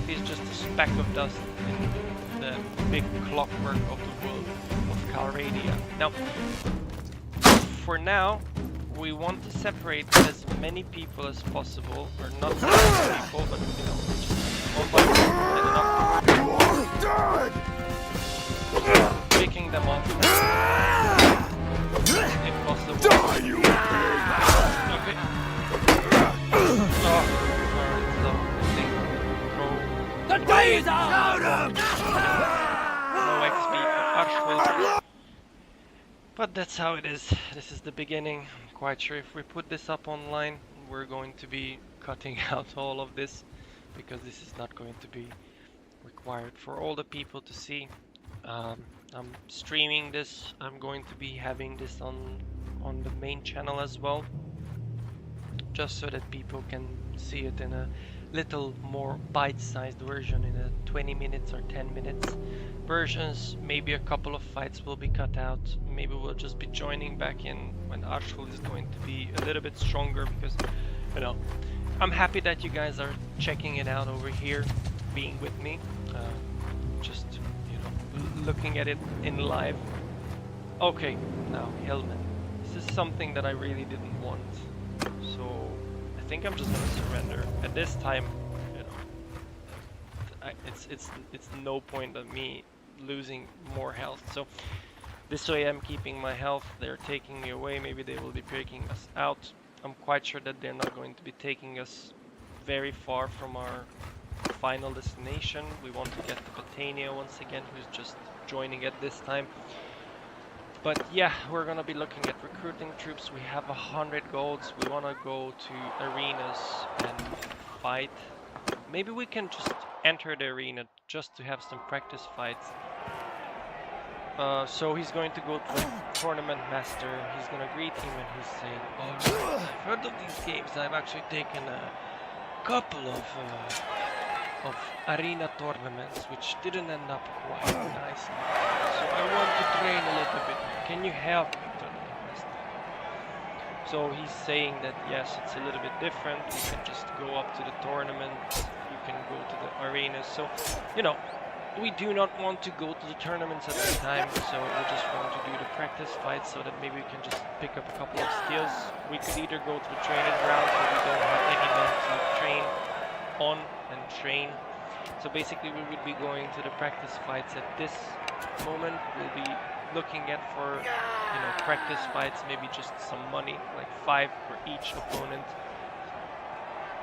He's just a speck of dust in the big clockwork of the world of Calradia. Now, for now, we want to separate as many people as possible, or not so many people, but you know, just one by one, and enough. Picking them off, if possible. Okay. Alright, so I think throw... the day is out! No XP for Arshul. But that's how it is. This is the beginning. I'm quite sure if we put this up online, we're going to be cutting out all of this because this is not going to be required for all the people to see. I'm streaming this. I'm going to be having this on the main channel as well, just so that people can see it in a little more bite-sized version, in a 20 minutes or 10 minutes versions. Maybe a couple of fights will be cut out. Maybe we'll just be joining back in when Arshul is going to be a little bit stronger, because, you know, I'm happy that you guys are checking it out over here, being with me, just, you know, looking at it in live. Okay, now helmet. This is something that I really didn't want, so I think I'm just gonna surrender at this time. You know, it's no point of me losing more health. So this way I'm keeping my health. They're taking me away. Maybe they will be breaking us out. I'm quite sure that they're not going to be taking us very far from our final destination. We want to get to Botania once again, who's just joining at this time. But yeah, we're gonna be looking at recruiting troops. We have 100 golds. We wanna go to arenas and fight. Maybe we can just enter the arena just to have some practice fights. So he's going to go to the tournament master. He's gonna greet him and he's saying, "Alright, I've heard of these games. I've actually taken a couple of arena tournaments which didn't end up quite nice. So I want to train a little bit. Can you help me, tournament master?" So he's saying that yes, it's a little bit different. You can just go up to the tournament. You can go to the arenas. So, you know, we do not want to go to the tournaments at the time, so we just want to do the practice fights so that maybe we can just pick up a couple of skills. We could either go to the training ground where we don't have any men to train on and train. So basically we would be going to the practice fights at this moment. We'll be looking at for, you know, practice fights, maybe just some money, like 5 for each opponent.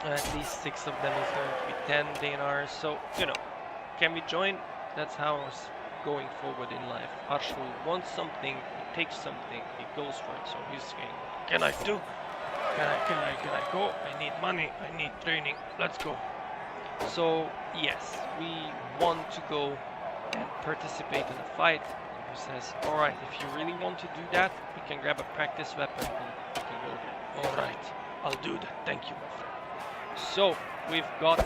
At least 6 of them is going to be 10 dinars. So, you know, can we join? That's how it's going forward in life. Arshul wants something, he takes something, he goes for it. So he's saying, "What can I do? Can I go? I need money, I need training, let's go." So yes, we want to go and participate in a fight. And he says, "Alright, if you really want to do that, we can grab a practice weapon and we can go there." "Alright, I'll do that, thank you, my friend." So we've got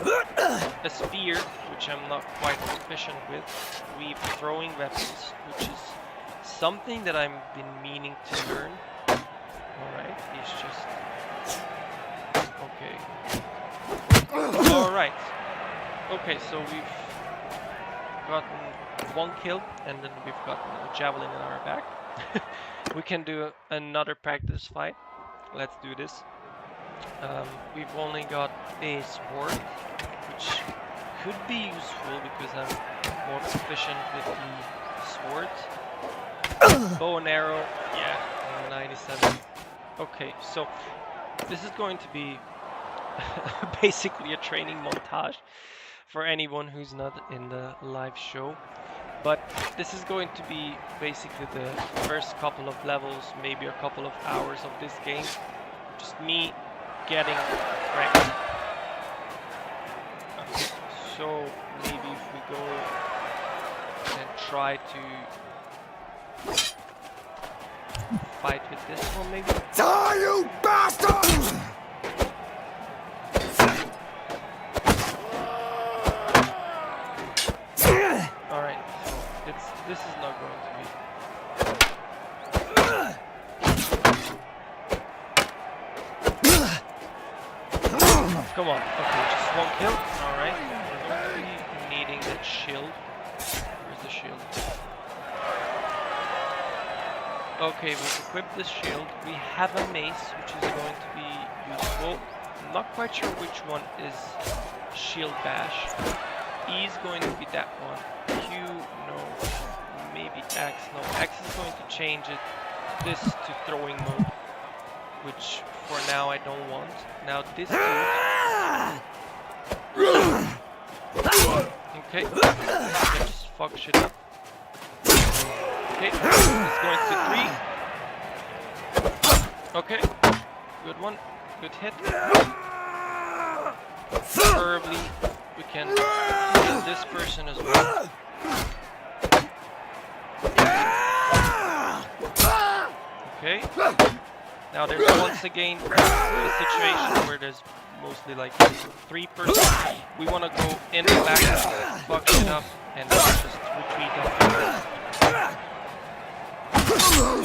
a spear, which I'm not quite proficient with. We've throwing weapons, which is something that I've been meaning to learn. Alright, he's just... okay. Alright. Okay, so we've gotten 1 kill, and then we've gotten a javelin in our back. We can do another practice fight. Let's do this. We've only got a sword, which could be useful because I'm more proficient with the sword. Bow and arrow, yeah, 97. Okay, so this is going to be basically a training montage for anyone who's not in the live show. But this is going to be basically the first couple of levels, maybe a couple of hours of this game. Just me getting wrecked. Okay, so maybe if we go and try to fight with this one, maybe. Die, you bastard! Alright, so this is not going to be. Come on, okay, just 1 kill. Alright, we're going to be needing that shield. Where's the shield? Okay, we've equipped this shield. We have a mace, which is going to be useful. I'm not quite sure which one is shield bash. E is going to be that one. Q, no. Maybe X, no. X is going to change it. This to throwing mode, which for now I don't want. Now this okay, just fuck shit up. Okay, it's going to 3. Okay, good one, good hit. Preferably we can kill this person as well. Okay. Now there's once again a situation where there's mostly like 3 persons. We want to go in the back, fuck shit up, and then just retreat afterwards.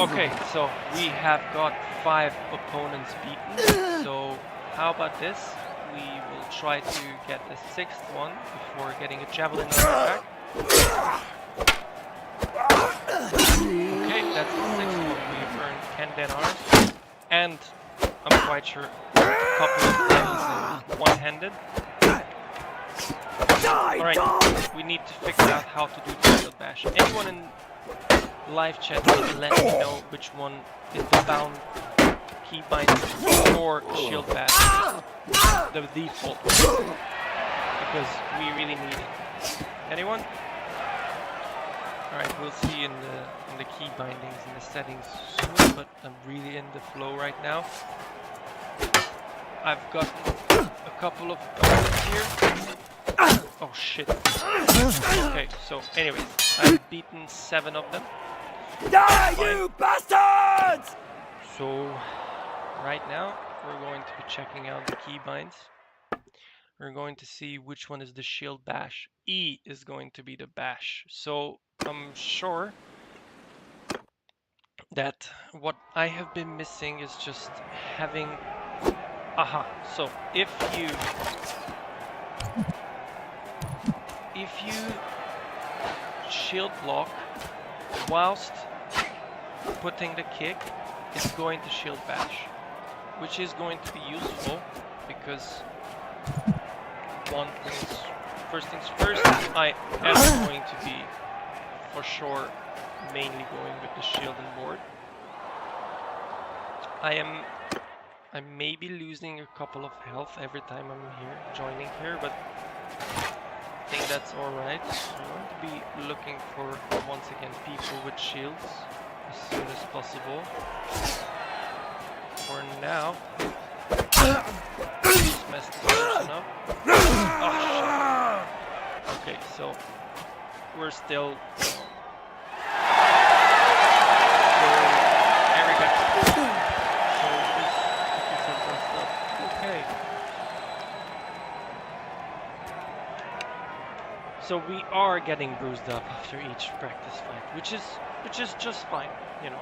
Okay, so we have got 5 opponents beaten. So how about this? We will try to get a 6th one before getting a javelin on our back. Okay, that's the 6th one. We've earned 10 dinars. And I'm quite sure a couple of levels in one-handed. Alright, we need to figure out how to do the shield bash. Anyone in live chat can let me know which one is the bound keybind or shield bash. The default one. Because we really need it. Anyone? Alright, we'll see in the key bindings and the settings soon, but I'm really in the flow right now. I've got a couple of opponents here. Oh shit. Okay, so anyways, I've beaten 7 of them. Die, you bastards! So right now we're going to be checking out the keybinds. We're going to see which one is the shield bash. E is going to be the bash. So I'm sure that what I have been missing is just having... Aha, so if you shield block whilst putting the kick, it's going to shield bash, which is going to be useful because first things first, I am going to be for sure mainly going with the shield and board. I may be losing a couple of health every time I'm here, joining here, but I think that's alright. I'm going to be looking for, once again, people with shields as soon as possible. For now, just mess this person up. Oh shit. Okay, so we're still... So we are getting bruised up after each practice fight, which is just fine, you know.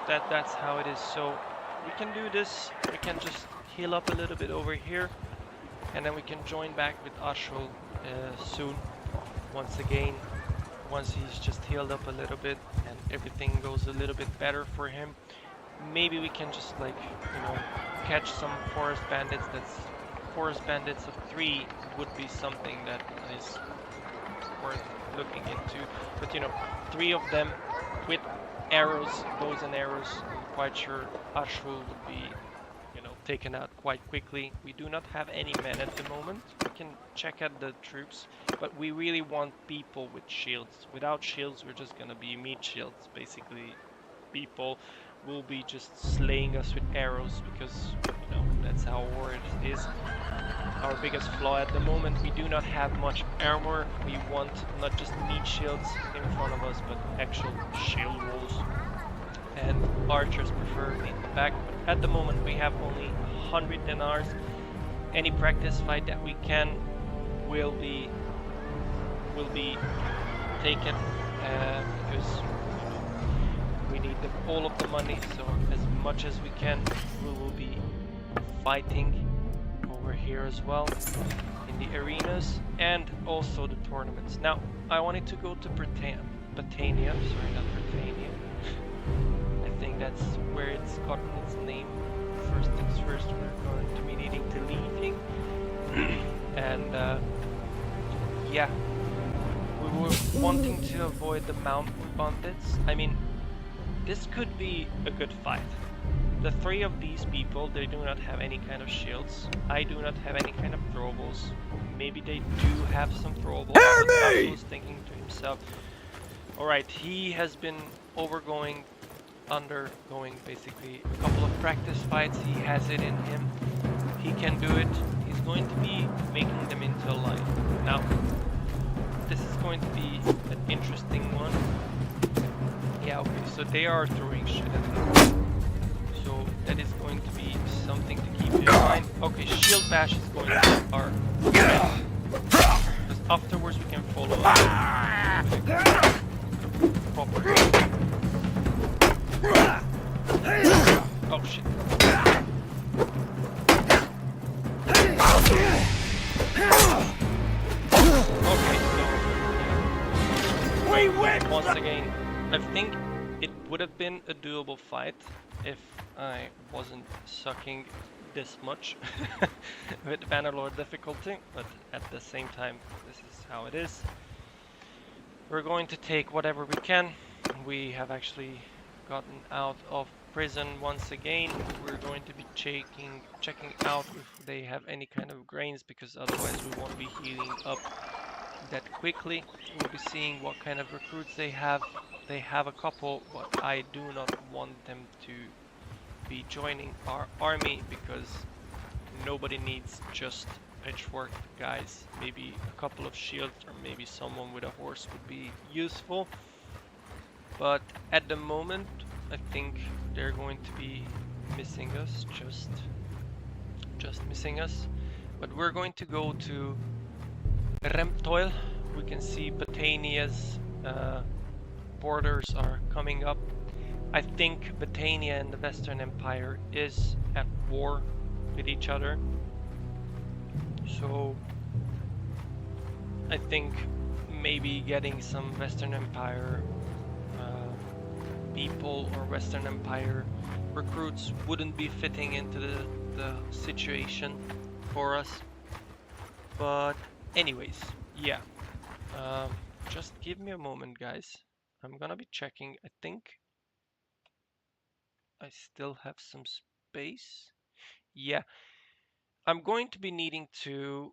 That's how it is. So we can do this. We can just heal up a little bit over here, and then we can join back with Ashul soon. Once again, once he's just healed up a little bit and everything goes a little bit better for him, maybe we can just like, you know, catch some forest bandits. Forest bandits of 3 would be something that is worth looking into, but you know, 3 of them with arrows, bows and arrows, I'm quite sure Ashul would be, you know, taken out quite quickly. We do not have any men at the moment. We can check out the troops, but we really want people with shields. Without shields, we're just gonna be meat shields. Basically, people will be just slaying us with arrows because, you know, that's how war is. Our biggest flaw at the moment, we do not have much armor. We want not just meat shields in front of us, but actual shield walls. And archers preferably in the back. But at the moment we have only 100 dinars. Any practice fight that we can will be taken because we need all of the money. So as much as we can, we will be fighting over here as well in the arenas and also the tournaments. Now I wanted to go to Britannia, sorry, not Britannia. I think that's where it's gotten its name. First things first, we're going to be needing to leaving and yeah, we were wanting to avoid the mountain bandits. I mean, this could be a good fight. The 3 of these people, they do not have any kind of shields. I do not have any kind of throwables. Maybe they do have some throwables. He was thinking to himself, alright, he has been overgoing undergoing basically a couple of practice fights. He has it in him. He can do it. He's going to be making them into a line. Now, this is going to be an interesting one. Yeah, okay, so they are throwing shit at them. So that is going to be something to keep in mind. Okay, shield bash is going to be our friend. Because afterwards we can follow up. Proper. Oh shit. Okay, so We win! once again, I think it would have been a doable fight if I wasn't sucking this much with bannerlord difficulty, but at the same time, this is how it is. We're going to take whatever we can. We have actually gotten out of prison once again. We're going to be checking out if they have any kind of grains, because otherwise we won't be healing up that quickly. We'll be seeing what kind of recruits they have. They have a couple, but I do not want them to be joining our army because nobody needs just pitchfork guys. Maybe a couple of shields or maybe someone with a horse would be useful. But at the moment, I think they're going to be missing us, just missing us. But we're going to go to Remtoil. We can see Battania's borders are coming up. I think Battania and the Western Empire is at war with each other. So I think maybe getting some Western Empire people or Western Empire recruits wouldn't be fitting into the situation for us. But anyways, yeah. Just give me a moment, guys. I'm gonna be checking. I think I still have some space. Yeah. I'm going to be needing to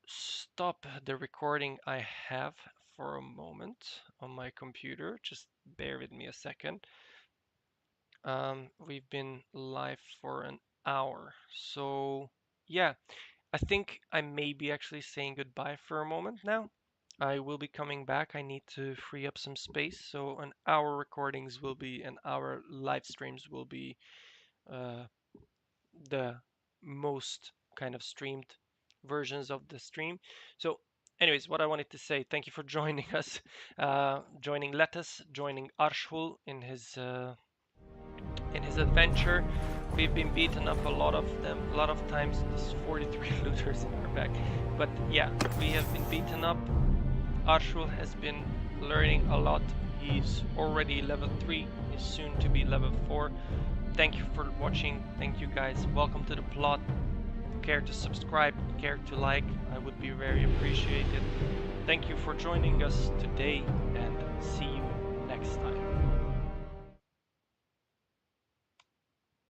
stop the recording I have for a moment on my computer. Just bear with me a second. We've been live for an hour. So yeah, I think I may be actually saying goodbye for a moment now. I will be coming back. I need to free up some space. So an hour recordings will be, and our live streams will be the most kind of streamed versions of the stream. So anyways, what I wanted to say, thank you for joining us, joining Letus, joining Arshul in his adventure. We've been beaten up a lot of times. There's 43 looters in our back, but yeah, we have been beaten up. Arshul has been learning a lot. He's already level 3, he's soon to be level 4. Thank you for watching. Thank you guys. Welcome to the plot. Care to subscribe, care to like, I would be very appreciated. Thank you for joining us today, and see you